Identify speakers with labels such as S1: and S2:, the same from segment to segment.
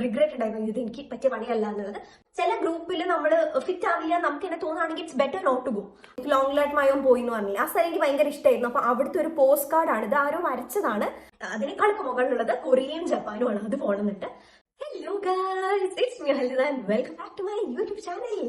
S1: Regret ഉണ്ടായിരുന്നു, ഇത് എനിക്ക് പറ്റിയ പണിയല്ല എന്നുള്ളത്. ചില ഗ്രൂപ്പിൽ നമ്മൾ ഫിറ്റ് ആവില്ല, നമുക്ക് എന്നെ തോന്നുകയാണെങ്കിൽ it's better not to go. ലോങ് ലാറ്റ് മയം പോയി എന്ന് പറഞ്ഞില്ല, ആ സ്ഥലം എനിക്ക് ഭയങ്കര ഇഷ്ടമായിരുന്നു. അപ്പൊ അവിടുത്തെ ഒരു പോസ്റ്റ് കാർഡാണ് ഇത്, ആരോ വരച്ചതാണ്. അതിനേക്കാൾക്ക് മുകളിലുള്ളത് കൊറിയയും ജപ്പാനുമാണ്, അത് പോകണമെന്നിട്ട്. Hello guys, it's me Halda and welcome back to my YouTube channel.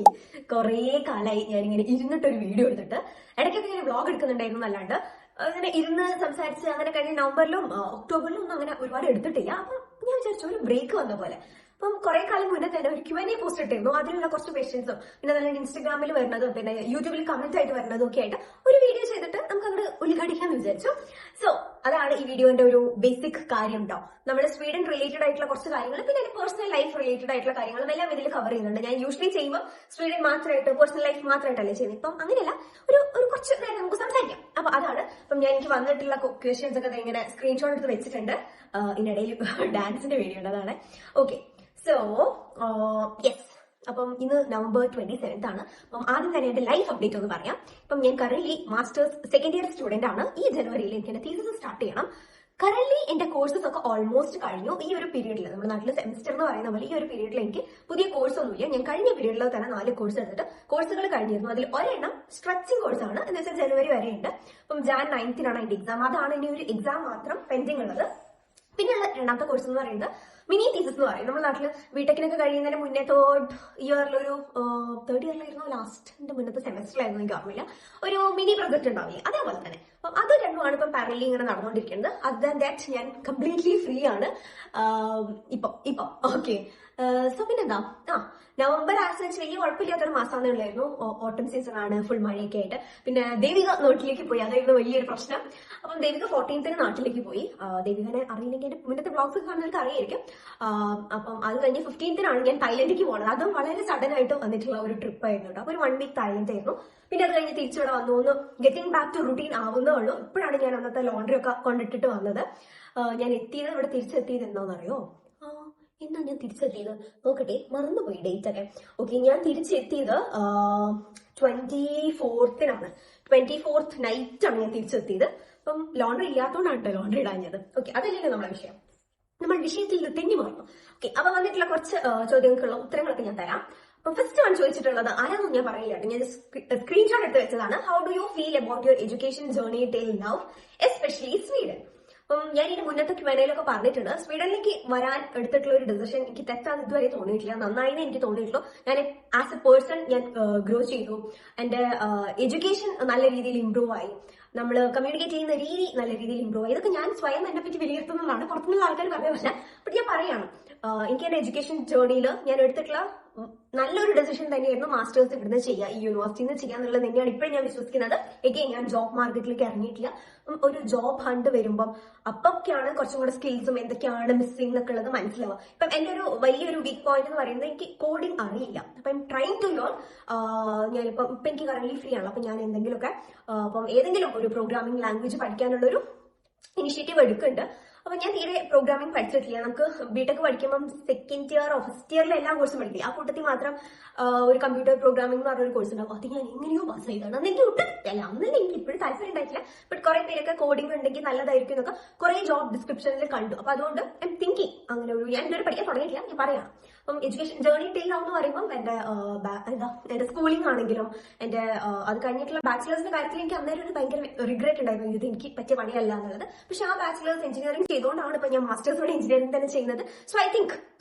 S1: കുറേ കാലമായി ഞാനിങ്ങനെ ഇരുന്നിട്ടൊരു വീഡിയോ എടുത്തിട്ട്, ഇടയ്ക്കൊക്കെ ഞാൻ വ്ളോഗ് എടുക്കുന്നുണ്ടായിരുന്നു, അല്ലാണ്ട് അങ്ങനെ ഇരുന്ന് സംസാരിച്ച് അങ്ങനെ കഴിഞ്ഞ നവംബറിലും ഒക്ടോബറിലും ഒന്നും അങ്ങനെ ഒരുപാട് എടുത്തിട്ടില്ല. അപ്പൊ ഞാൻ വിചാരിച്ചു ഒരു ബ്രേക്ക് വന്ന പോലെ. അപ്പം കുറെ കാലം മുന്നേ തന്നെ ഒരു Q&A പോസ്റ്റ് ഇട്ടിരുന്നു, അതിലുള്ള കുറച്ച് ക്വസ്റ്റ്യൻസും പിന്നെ നല്ല ഇൻസ്റ്റാഗ്രാമിൽ വരുന്നതും പിന്നെ യൂട്യൂബിൽ കമന്റ് ആയിട്ട് വരുന്നതും ഒക്കെ ആയിട്ട് ഒരു വീഡിയോ ചെയ്തിട്ട് നമുക്ക് അങ്ങോട്ട് ഉദ്ഘാടിക്കാന്ന് വിചാരിച്ചു. സോ അതാണ് ഈ വീഡിയോന്റെ ഒരു ബേസിക് കാര്യം കേട്ടോ. നമ്മുടെ സ്വീഡൻ റിലേറ്റഡ് ആയിട്ടുള്ള കുറച്ച് കാര്യങ്ങൾ, പിന്നെ പേഴ്സണൽ ലൈഫ് റിലേറ്റഡ് ആയിട്ടുള്ള കാര്യങ്ങളും എല്ലാം ഇതിൽ കവർ ചെയ്യുന്നുണ്ട്. ഞാൻ യൂഷ്വലി ചെയ്യുമ്പോൾ സ്വീഡൻ മാത്രമായിട്ട് പേഴ്സണൽ ലൈഫ് മാത്രമായിട്ടല്ലേ ചെയ്യുന്നത്. ഇപ്പം അങ്ങനെയല്ല, ഒരു കുറച്ച് നേരം നമുക്ക് സംസാരിക്കാം. അപ്പൊ അതാണ് ഇപ്പം എനിക്ക് വന്നിട്ടുള്ള ക്വസ്റ്റ്യൻസ് ഒക്കെ ഇങ്ങനെ സ്ക്രീൻഷോട്ട് എടുത്ത് വെച്ചിട്ടുണ്ട്. ഇതിനിടയിൽ ഡാൻസിന്റെ വീഡിയോ ഉണ്ട്, അതാണ്. ഓക്കെ, സോ യെസ്, അപ്പം ഇന്ന് നവംബർ 27 ആണ്. അപ്പം ആദ്യം തന്നെ എന്റെ ലൈഫ് അപ്ഡേറ്റ് ഒന്ന് പറയാം. ഇപ്പം ഞാൻ current masters second year student ആണ്. ഈ ജനുവരിയിൽ എനിക്ക് എന്റെ തീസിസ് സ്റ്റാർട്ട് ചെയ്യണം. കറന്റ് എന്റെ കോഴ്സസ് ഒക്കെ ഓൾമോസ്റ്റ് കഴിഞ്ഞു. ഈ ഒരു പീരീഡിൽ, നമ്മുടെ നാട്ടിലെ സെമിസ്റ്റർ എന്ന് പറയുന്ന പോലെ ഈ ഒരു പീരീഡിൽ എനിക്ക് പുതിയ കോഴ്സ് ഒന്നുമില്ല. ഞാൻ കഴിഞ്ഞ പീരീഡിൽ തന്നെ 4 കോഴ്സ് എടുത്തിട്ട് കോഴ്സുകൾ കഴിഞ്ഞിരുന്നു. അതിൽ ഒരെണ്ണം സ്ട്രെച്ചിങ് കോഴ്സാണ്, എന്ന് വെച്ചാൽ ജനുവരി വരെ ഉണ്ട്. അപ്പം Jan 9 അതിന്റെ എക്സാം. അതാണ് ഇനി ഒരു എക്സാം മാത്രം പെൻഡിങ് ഉള്ളത്. പിന്നെയുള്ള രണ്ടാമത്തെ കോഴ്സ് എന്ന് പറയുന്നത് മിനി തീസിസ് എന്ന് പറയും. നമ്മുടെ നാട്ടില് ബിടെക്കിനൊക്കെ കഴിയുന്നതിന് മുന്നേ തേർഡ് ഇയറിലായിരുന്നു, ലാസ്റ്റിന്റെ മുന്നത്തെ സെമസ്റ്ററിലായിരുന്നു, എനിക്ക് ഓർമ്മയില്ല, ഒരു മിനി പ്രൊജക്ട് ഉണ്ടാവില്ലേ, അതേപോലെ തന്നെ. അപ്പം അത് രണ്ടുമാണ് ഇപ്പം പാരലി ഇങ്ങനെ നടന്നുകൊണ്ടിരിക്കുന്നത്. അതർ ദാൻ ദാറ്റ് ഞാൻ കംപ്ലീറ്റ്ലി ഫ്രീ ആണ് ഇപ്പൊ. ഓക്കെ, സോ പിന്നെന്താ, നവംബർ ആശ്രയിച്ച് വലിയ കുഴപ്പമില്ലാത്തൊരു മാസമാണെന്നേ ഉള്ളായിരുന്നു. ഓട്ടം സീസൺ ആണ്, ഫുൾ മഴയൊക്കെ ആയിട്ട്. പിന്നെ ദേവിക നാട്ടിലേക്ക് പോയി, അതായിരുന്നു വലിയൊരു പ്രശ്നം. അപ്പം ദേവിക 14th നാട്ടിലേക്ക് പോയി. ദേവികനെ അറിയില്ലെങ്കിൽ എന്റെ മുന്നത്തെ ബ്ലോഗ്സ് കാണുന്നവർക്ക് അറിയായിരിക്കും. അപ്പം അത് കഴിഞ്ഞ് 15th ഞാൻ തായ്ലൻഡിലേക്ക് പോകണത്. അതും വളരെ സഡൻ ആയിട്ട് വന്നിട്ടുള്ള ഒരു ട്രിപ്പ് ആയിരുന്നു കേട്ടോ. അപ്പൊ ഒരു 1 വീക്ക് തായ്ലൻഡ് ആയിരുന്നു. പിന്നെ അത് കഴിഞ്ഞ് തിരിച്ചിവിടെ വന്നു, ഒന്ന് ഗെറ്റിംഗ് ബാക്ക് ടു റുട്ടീൻ ആവുന്നേ ഉള്ളൂ. ഇപ്പോഴാണ് ഞാൻ അന്നത്തെ ലോണ്ടറി ഒക്കെ കൊണ്ടിട്ടിട്ട് വന്നത്. ഞാൻ എത്തിയത്, ഇവിടെ തിരിച്ചെത്തിയത് എന്താണെന്നറിയോ? എന്നാ ഞാൻ തിരിച്ചെത്തിയത് നോക്കട്ടെ, മറന്നുപോയി ഡേറ്റ് ഒക്കെ. ഓക്കെ, ഞാൻ തിരിച്ചെത്തിയത് 24th 24th നൈറ്റാണ് ഞാൻ തിരിച്ചെത്തിയത്. അപ്പം ലോണ്ടറി ഇല്ലാത്തതുകൊണ്ടാണ് കേട്ടോ ലോണ്ടറി ഇടാഞ്ഞത്. ഓക്കെ, അതല്ലേ നമ്മുടെ വിഷയം. നമ്മൾ വിഷയത്തിൽ തെന്നി മാറുന്നു. ഓക്കെ, അപ്പൊ വന്നിട്ടുള്ള കുറച്ച് ചോദ്യങ്ങൾക്കുള്ള ഉത്തരങ്ങളൊക്കെ ഞാൻ തരാം. അപ്പൊ ഫസ്റ്റ് ആണ് ചോദിച്ചിട്ടുള്ളത്, ആരാന്നും ഞാൻ പറയില്ല, ഞാൻ സ്ക്രീൻഷോട്ട് എടുത്ത് വെച്ചതാണ്. How do you feel about your education journey till now, especially Sweden? അപ്പം ഞാൻ ഇതിന്റെ മുന്നത്തെ Q&Aയിലൊക്കെ പറഞ്ഞിട്ടുണ്ട്, സ്വീഡനിലേക്ക് വരാൻ എടുത്തിട്ടുള്ള ഒരു ഡിസിഷൻ എനിക്ക് തെറ്റാന്ന് ഇതുവരെ തോന്നിയിട്ടില്ല, നന്നായിന്ന് എനിക്ക് തോന്നിയിട്ടുള്ളൂ. ഞാൻ ആസ് എ പേഴ്സൺ ഞാൻ ഗ്രോ ചെയ്തു, എന്റെ എഡ്യൂക്കേഷൻ നല്ല രീതിയിൽ ഇംപ്രൂവ് ആയി, നമ്മൾ കമ്മ്യൂണിക്കേറ്റ് ചെയ്യുന്ന രീതി നല്ല രീതിയിൽ ഇംപ്രൂവ് ആയി. ഇതൊക്കെ ഞാൻ സ്വയം എന്നെ പറ്റി വിലയിരുത്തുന്നതാണ്, പുറത്തുനിന്നുള്ള ആൾക്കാർ പറയുന്നില്ല. ബട്ട് ഞാൻ പറയാണ്, എനിക്ക് എന്റെ എഡ്യൂക്കേഷൻ ജേർണിയിൽ ഞാൻ എടുത്തിട്ടുള്ള നല്ലൊരു ഡെസിഷൻ തന്നെയായിരുന്നു മാസ്റ്റേഴ്സ് ഇവിടുന്ന് ചെയ്യുക, ഈ യൂണിവേഴ്സിറ്റിയിൽ നിന്ന് ചെയ്യാന്നുള്ളത് തന്നെയാണ് ഇപ്പോഴും ഞാൻ വിശ്വസിക്കുന്നത്. എഗെയിൻ, ഞാൻ ജോബ് മാർക്കറ്റിലേക്ക് ഇറങ്ങിയിട്ടില്ല. ഒരു ജോബ് ഹണ്ട് വരുമ്പം അപ്പൊക്കെയാണ് കുറച്ചും കൂടെ സ്കിൽസും എന്തൊക്കെയാണ് മിസ്സിംഗ് എന്നൊക്കെ ഉള്ളത് മനസ്സിലാവുക. ഇപ്പം എന്റെ ഒരു വലിയൊരു വീക്ക് പോയിന്റ് എന്ന് പറയുന്നത് എനിക്ക് കോഡിംഗ് അറിയില്ല. അപ്പൊ ഐം ട്രൈങ് ടു ലേൺ. ഞാനിപ്പം എനിക്ക് കറന്റ് ഫ്രീ ആണ്. അപ്പൊ ഞാൻ എന്തെങ്കിലുമൊക്കെ അപ്പം ഏതെങ്കിലും ഒരു പ്രോഗ്രാമിംഗ് ലാംഗ്വേജ് പഠിക്കാനുള്ളൊരു ഇനിഷ്യേറ്റീവ് എടുക്കുന്നുണ്ട്. അപ്പൊ ഞാൻ തീരെ പ്രോഗ്രാമിംഗ് പഠിച്ചിട്ടില്ല. നമുക്ക് ബിടെക് പഠിക്കുമ്പോൾ സെക്കൻഡ് ഇയറോ ഫസ്റ്റ് ഇയറിലെ എല്ലാ കോഴ്സും പഠിക്കില്ല. ആ കൂട്ടത്തിൽ മാത്രം ഒരു കമ്പ്യൂട്ടർ പ്രോഗ്രാമിംഗ് എന്ന് പറഞ്ഞൊരു കോഴ്സ് ഉണ്ടാവും. അത് ഞാൻ എങ്ങനെയോ പാസ് ചെയ്താണ്. അന്ന് എനിക്ക് ഒട്ടും അന്ന് എനിക്ക് ഇപ്പോഴും താല്പര്യം ഉണ്ടായിട്ടില്ല. ബട്ട് കുറെ പേരൊക്കെ കോഡിംഗ് ഉണ്ടെങ്കിൽ നല്ലതായിരിക്കും എന്നൊക്കെ കുറെ ജോബ് ഡിസ്ക്രിപ്ഷനിൽ കണ്ടു. അപ്പൊ അതുകൊണ്ട് ഐ എം തിങ്കിങ് അങ്ങനെ ഒരു, ഞാൻ ഇതുവരെ പഠിക്കാൻ തുടങ്ങിയിട്ടില്ല, ഞാൻ പറയാം. അപ്പം എഡ്യൂക്കേഷൻ ജേർണി ടിൽ നൗ എന്ന് പറയുമ്പോൾ എന്റെ സ്കൂളിംഗ് ആണെങ്കിലും എന്റെ അത് കഴിഞ്ഞിട്ടുള്ള ബാച്ചിലേഴ്സിന്റെ കാര്യത്തിൽ എനിക്ക് അന്നേരം ഒരു ഭയങ്കര റിഗ്രറ്റ് ഉണ്ടായിരുന്നു, ഇത് എനിക്ക് പറ്റിയ പണിയല്ല എന്നുള്ളത്. പക്ഷെ ആ ബാച്ചിലേഴ്സ് എഞ്ചിനീയറിംഗ് ചെയ്തുകൊണ്ടാണ് ഇപ്പൊ ഞാൻ മാസ്റ്റേഴ്സ് വരെ എഞ്ചിനീയറിംഗ് തന്നെ ചെയ്യുന്നത്. സോ ഐ തിങ്ക്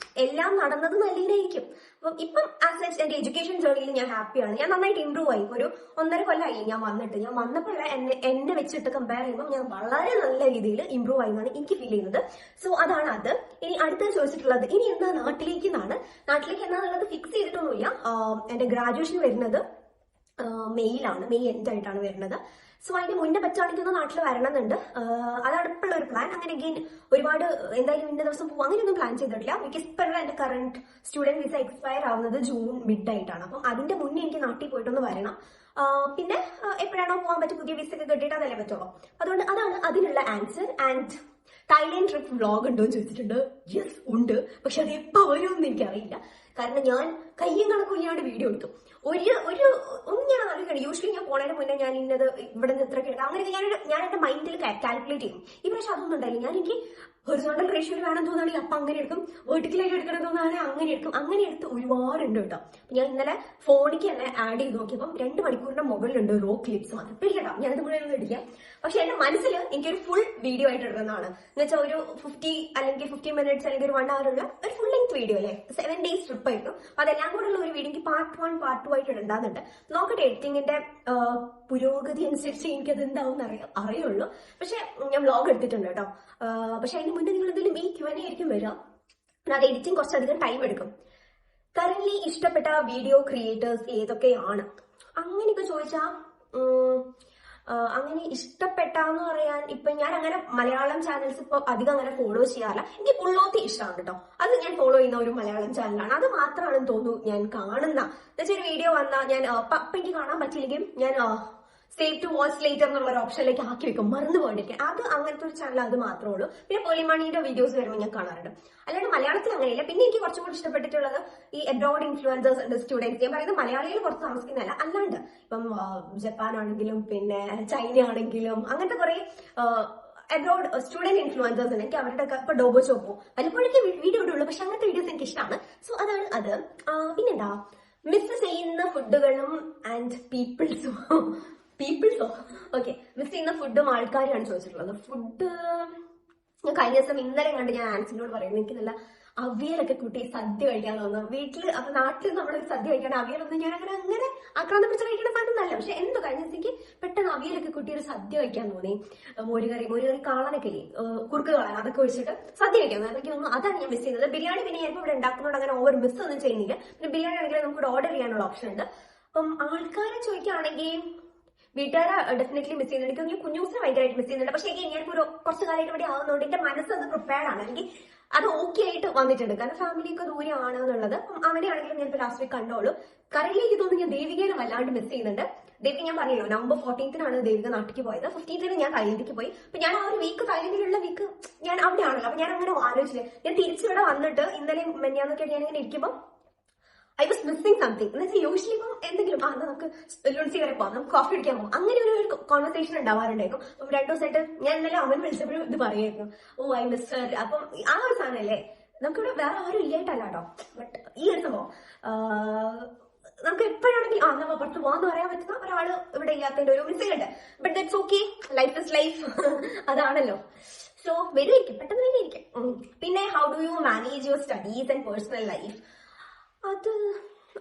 S1: എല്ലാം നടന്നത് നല്ലതായിരിക്കും. അപ്പം ഇപ്പം ആസ് എച്ച് എന്റെ എഡ്യൂക്കേഷൻ ജേർണിയിൽ ഞാൻ ഹാപ്പിയാണ്. ഞാൻ നന്നായിട്ട് ഇംപ്രൂവ് ആയി. ഒരു 1.5 കൊല്ലമായി ഞാൻ വന്നപ്പോൾ എന്നെ വെച്ചിട്ട് കമ്പയർ ചെയ്യുമ്പോൾ ഞാൻ വളരെ നല്ല രീതിയിൽ ഇംപ്രൂവ് ആയി എന്നാണ് എനിക്ക് ഫീൽ ചെയ്യുന്നത്. സോ അതാണ് അത്. ഇനി അടുത്ത ചോദിച്ചിട്ടുള്ളത്, ഇനി എന്താ നാട്ടിലേക്ക് എന്താണെന്നുള്ളത് ഫിക്സ് ചെയ്തിട്ടൊന്നുമില്ല. എന്റെ ഗ്രാജുവേഷൻ വരുന്നത് മെയ്യിലാണ്, മെയ് എൻഡ് ആയിട്ടാണ് വരുന്നത്. സോ അതിന് മുന്നേ പറ്റുകയാണെങ്കിൽ നാട്ടിൽ വരണമെന്നുണ്ട്. അതാണ് ഇപ്പോഴുള്ള ഒരു പ്ലാൻ. അങ്ങനെ അഗെയിൻ ഒരുപാട് എന്തായാലും ഇന്ന ദിവസം പോകും അങ്ങനെയൊന്നും പ്ലാൻ ചെയ്തിട്ടില്ല. ബിക്കോസ് ഇപ്പോഴുള്ള എന്റെ കറന്റ് സ്റ്റുഡന്റ് വിസ എക്സ്പയർ ആവുന്നത് ജൂൺ മിഡ് ആയിട്ടാണ്. അപ്പം അതിന്റെ മുന്നേ എനിക്ക് നാട്ടിൽ പോയിട്ടൊന്ന് വരണം. പിന്നെ എപ്പോഴാണോ പോകാൻ പറ്റും, പുതിയ വിസ ഒക്കെ കിട്ടിയിട്ട് അതല്ലേ പറ്റുള്ളൂ. അതുകൊണ്ട് അതാണ് അതിനുള്ള answer. And Thailand trip vlog ഉണ്ടോ എന്ന് ചോദിച്ചിട്ടുണ്ട്. യെസ് ഉണ്ട്, പക്ഷെ അത് എപ്പോൾ വരുമെന്ന് എനിക്കറിയില്ല. കാരണം ഞാൻ കയ്യും കണക്കും ഇല്ലാണ്ട് വീഡിയോ എടുത്തു. ഒന്നും ഞാൻ ആലോചിക്കണം. യൂഷ്വലി ഞാൻ പോണതിന് മുന്നേ ഞാൻ ഇന്നത് ഇവിടെ നിന്ന് ഇത്രയൊക്കെ എടുക്കാം, അങ്ങനെയൊക്കെ ഞാൻ എന്റെ മൈൻഡിൽ കാൽക്കുലേറ്റ് ചെയ്യും. ഈ പ്രാവശ്യം അതൊന്നും ഉണ്ടായില്ല. ഞാൻ എനിക്ക് ഹൊറിസോണ്ടൽ റേഷ്യോയിൽ വേണം തോന്നുകയാണെങ്കിൽ അപ്പൊ അങ്ങനെ എടുക്കും, വെർട്ടിക്കലായിട്ട് എടുക്കണം തോന്നുകയാണെങ്കിൽ അങ്ങനെ എടുക്കും. അങ്ങനെ എടുത്ത് ഒരുപാടുണ്ട് കേട്ടോ. ഞാൻ ഇന്നലെ ഫോണിക്ക് തന്നെ ആഡ് ചെയ്ത് നോക്കിയപ്പം 2 മണിക്കൂറിന്റെ മുകളിലുണ്ട് റോ ക്ലിപ്സ് മാത്രം. പിടിക്കട്ടോ, ഞാനത് മുഴുവൻ ഇടിക്കാം. പക്ഷെ എന്റെ മനസ്സിൽ എനിക്കൊരു ഫുൾ വീഡിയോ ആയിട്ട് ഇടുന്നതാണ്. എന്ന് വെച്ചാൽ ഒരു 50 അല്ലെങ്കിൽ 15 മിനിറ്റ്സ് അല്ലെങ്കിൽ ഒരു 1 hour ഉള്ള ഒരു ഫുൾ ലെങ്ത് വീഡിയോ അല്ലേ, 7 days ട്രിപ്പ് ആയിരുന്നു. അതെല്ലാം കൂടെ ഉള്ള ഒരു വീഡിയോ എനിക്ക് പാർട്ട് 1 പാർട്ട് 2 ആയിട്ട് ഇടണ്ടാന്നുണ്ട്. നോക്കട്ടെ, എഡിറ്റിംഗിന്റെ പുരോഗതി അനുസരിച്ച് എനിക്കത് എന്താവും അറിയുള്ളൂ. പക്ഷെ ഞാൻ വ്ലോഗ് എടുത്തിട്ടുണ്ട് കേട്ടോ. പക്ഷെ അതിന് മുന്നേ നിങ്ങൾ എന്തെങ്കിലും ഈ Q&A ആയിരിക്കും വരിക. അത് എഡിറ്റിംഗ് കുറച്ചധികം ടൈം എടുക്കും. കറന്റ്ലി ഇഷ്ടപ്പെട്ട വീഡിയോ ക്രിയേറ്റേഴ്സ് ഏതൊക്കെയാണ് അങ്ങനെയൊക്കെ ചോദിച്ചാൽ, അങ്ങനെ ഇഷ്ടപ്പെട്ടാന്ന് പറയാൻ ഇപ്പൊ ഞാൻ അങ്ങനെ മലയാളം ചാനൽസ് ഇപ്പൊ അധികം അങ്ങനെ ഫോളോ ചെയ്യാറില്ല. എനിക്ക് പുള്ളോത്തി ഇഷ്ടമാണ് കേട്ടോ. അത് ഞാൻ ഫോളോ ചെയ്യുന്ന ഒരു മലയാളം ചാനലാണ്. അത് മാത്രമാണെന്ന് തോന്നുന്നു ഞാൻ കാണുന്ന. എന്നുവെച്ചാൽ ഒരു വീഡിയോ വന്നാൽ ഞാൻ അപ്പൊ എനിക്ക് കാണാൻ പറ്റില്ലെങ്കിൽ ഞാൻ സേവ് ടു വാച്ച് ലേറ്റർ എന്നുള്ള ഒരു ഓപ്ഷനിലേക്ക് ആക്കി വെക്കും, മറന്നു പോയിരിക്കും. അത് അങ്ങനത്തെ ഒരു ചാനൽ അത് മാത്രമേ ഉള്ളൂ. പിന്നെ പൊളിമണിയുടെ വീഡിയോസ് വരുമ്പോൾ ഞാൻ കാണാറുണ്ട്. അല്ലാണ്ട് മലയാളത്തിൽ അങ്ങനെയില്ല. പിന്നെ എനിക്ക് കുറച്ചും കൂടി ഇഷ്ടപ്പെട്ടിട്ടുള്ളത് ഈ എബ്രോഡ് ഇൻഫ്ലുവൻസേഴ്സ് ഉണ്ട്, സ്റ്റുഡൻസ്. ഞാൻ പറയുന്നത് മലയാളികൾ പുറത്ത് താമസിക്കുന്നതല്ല, അല്ലാണ്ട് ഇപ്പം ജപ്പാൻ ആണെങ്കിലും പിന്നെ ചൈന ആണെങ്കിലും അങ്ങനത്തെ കുറെ എബ്രോഡ് സ്റ്റുഡന്റ് ഇൻഫ്ലുവൻസേഴ്സ് ഉണ്ട്. എനിക്ക് അവരുടെ ഇപ്പൊ ഡോബോ ചോപ്പോ വല്ലപ്പോഴേക്ക് വീഡിയോ ഇടുള്ളൂ. പക്ഷെ അങ്ങനത്തെ വീഡിയോസ് എനിക്ക് ഇഷ്ടമാണ്. സോ അതാണ് അത്. പിന്നെന്താ, മിസ് ചെയ്യുന്ന ഫുഡുകളും ആൻഡ് പീപ്പിൾസോ ഓക്കെ, മിസ് ചെയ്യുന്ന ഫുഡും ആൾക്കാരെയാണ് ചോദിച്ചിട്ടുള്ളത്. ഫുഡ് ഞാൻ കഴിഞ്ഞ ദിവസം ഇന്നലെ കണ്ട് ഞാൻ ആൻസിനോട് പറയുന്നത് എനിക്ക് നല്ല അവിയലൊക്കെ കൂട്ടി സദ്യ കഴിക്കാൻ തോന്നുന്നു. വീട്ടില് അപ്പൊ നാട്ടിൽ നമ്മളൊരു സദ്യ കഴിക്കാൻ അവിയലൊന്നും ഞാൻ അങ്ങനെ ആക്രാന്തം പിടിച്ച് കഴിക്കുന്ന സാധനം നല്ല. പക്ഷെ എന്തോ കഴിഞ്ഞ ദിവസത്തേക്ക് പെട്ടെന്ന് അവിയലൊക്കെ കൂട്ടി ഒരു സദ്യ കഴിക്കാൻ തോന്നി. മോരുകറി കാളനൊക്കെ ഇല്ലേ, കുറുക്ക് കാളൻ, അതൊക്കെ ഒഴിച്ചിട്ട് സദ്യ കഴിക്കാൻ എനിക്ക് തോന്നുന്നു. അതാണ് ഞാൻ മിസ് ചെയ്യുന്നത്. ബിരിയാണി പിന്നെ ഞാൻ ഇവിടെ ഉണ്ടാക്കുന്നതുകൊണ്ട് അങ്ങനെ ഓവർ മിസ് ഒന്നും ചെയ്യുന്നില്ല. പിന്നെ ബിരിയാണി ആണെങ്കിൽ നമുക്ക് ഓർഡർ ചെയ്യാനുള്ള ഓപ്ഷൻ ഉണ്ട്. അപ്പം ആൾക്കാരെ ചോദിക്കുകയാണെങ്കിൽ വീട്ടുകാരെ ഡെഫിനറ്റ്ലി മിസ് ചെയ്യുന്നുണ്ട്. എനിക്ക് കുഞ്ഞൂസിനെ ഭയങ്കരമായിട്ട് മിസ് ചെയ്യുന്നുണ്ട്. പക്ഷേ ഞാനിപ്പോ ഒരു കുറച്ച് കാലമായിട്ട് ഇവിടെ ആവുന്നതുകൊണ്ട് എന്റെ മനസ്സ് അത് പ്രിപ്പയർഡ് ആണ്. എനിക്ക് അത് ഓക്കെ ആയിട്ട് വന്നിട്ടുണ്ട്. കാരണം ഫാമിലിയൊക്കെ ദൂരെയാണ് എന്നുള്ളത്. അങ്ങനെയാണെങ്കിലും ഞാൻ ഇപ്പൊ ലാസ്റ്റ് വീക്ക് കണ്ടോളൂ. കറയിലേക്ക് തോന്നുന്നു ഞാൻ ദേവികയെ വല്ലാണ്ട് മിസ് ചെയ്യുന്നുണ്ട്. ദേവിക ഞാൻ പറഞ്ഞല്ലോ, നവംബർ 14 ദേവിക നാട്ടിലേക്ക് പോയത്. 15 ഞാൻ തായ്ലൻഡിലേക്ക് പോയി. അപ്പൊ ഞാൻ ആ ഒരു വീക്ക്, തായ്ലൻഡിലുള്ള വീക്ക് ഞാൻ അവിടെ ആണല്ലോ. അപ്പൊ ഞാൻ അങ്ങനെ ആലോചിച്ചില്ല. ഞാൻ തിരിച്ചിവിടെ വന്നിട്ട് ഇന്നലെ മെഞ്ഞാന്നൊക്കെ ഞാൻ ഇങ്ങനെ ഇരിക്കുമ്പോൾ ഐ വാസ് മിസ്സിംഗ് സംതിങ്. എന്ന് വെച്ചാൽ യൂഷ്വലി ഇപ്പം എന്തെങ്കിലും നമുക്ക് ലുൻസി വരെ പോകാം, നമുക്ക് കോഫി കുടിക്കാൻ പോകും, അങ്ങനെ ഒരു കോൺവെർസേഷൻ ഉണ്ടാവാറുണ്ടായിരുന്നു. അപ്പം 2 ദിവസമായിട്ട് ഞാൻ ഇന്നലെ അവൻ വിളിച്ചപ്പോഴും ഇത് പറയായിരുന്നു, ഓ ഐ മിസ് ഹർ. അപ്പം ആ ഒരു സാധനമല്ലേ, നമുക്കിവിടെ വേറെ ആരും ഇല്ലായിട്ടല്ല കേട്ടോ. ബട്ട് ഈ ഒരു സംഭവം നമുക്ക് എപ്പോഴാണെങ്കിൽ നമ്മ പുറത്ത് പോകാന്ന് പറയാൻ പറ്റുന്ന ഒരാള് ഇവിടെ ഇല്ലാത്തതിന്റെ ഒരു മിസ്സിംഗ് ഉണ്ട്. But that's okay, life is life. അതാണല്ലോ. സോ വരുമായിരിക്കും, പെട്ടെന്ന് വരുമായിരിക്കും. പിന്നെ how do you manage your studies and personal life? അത്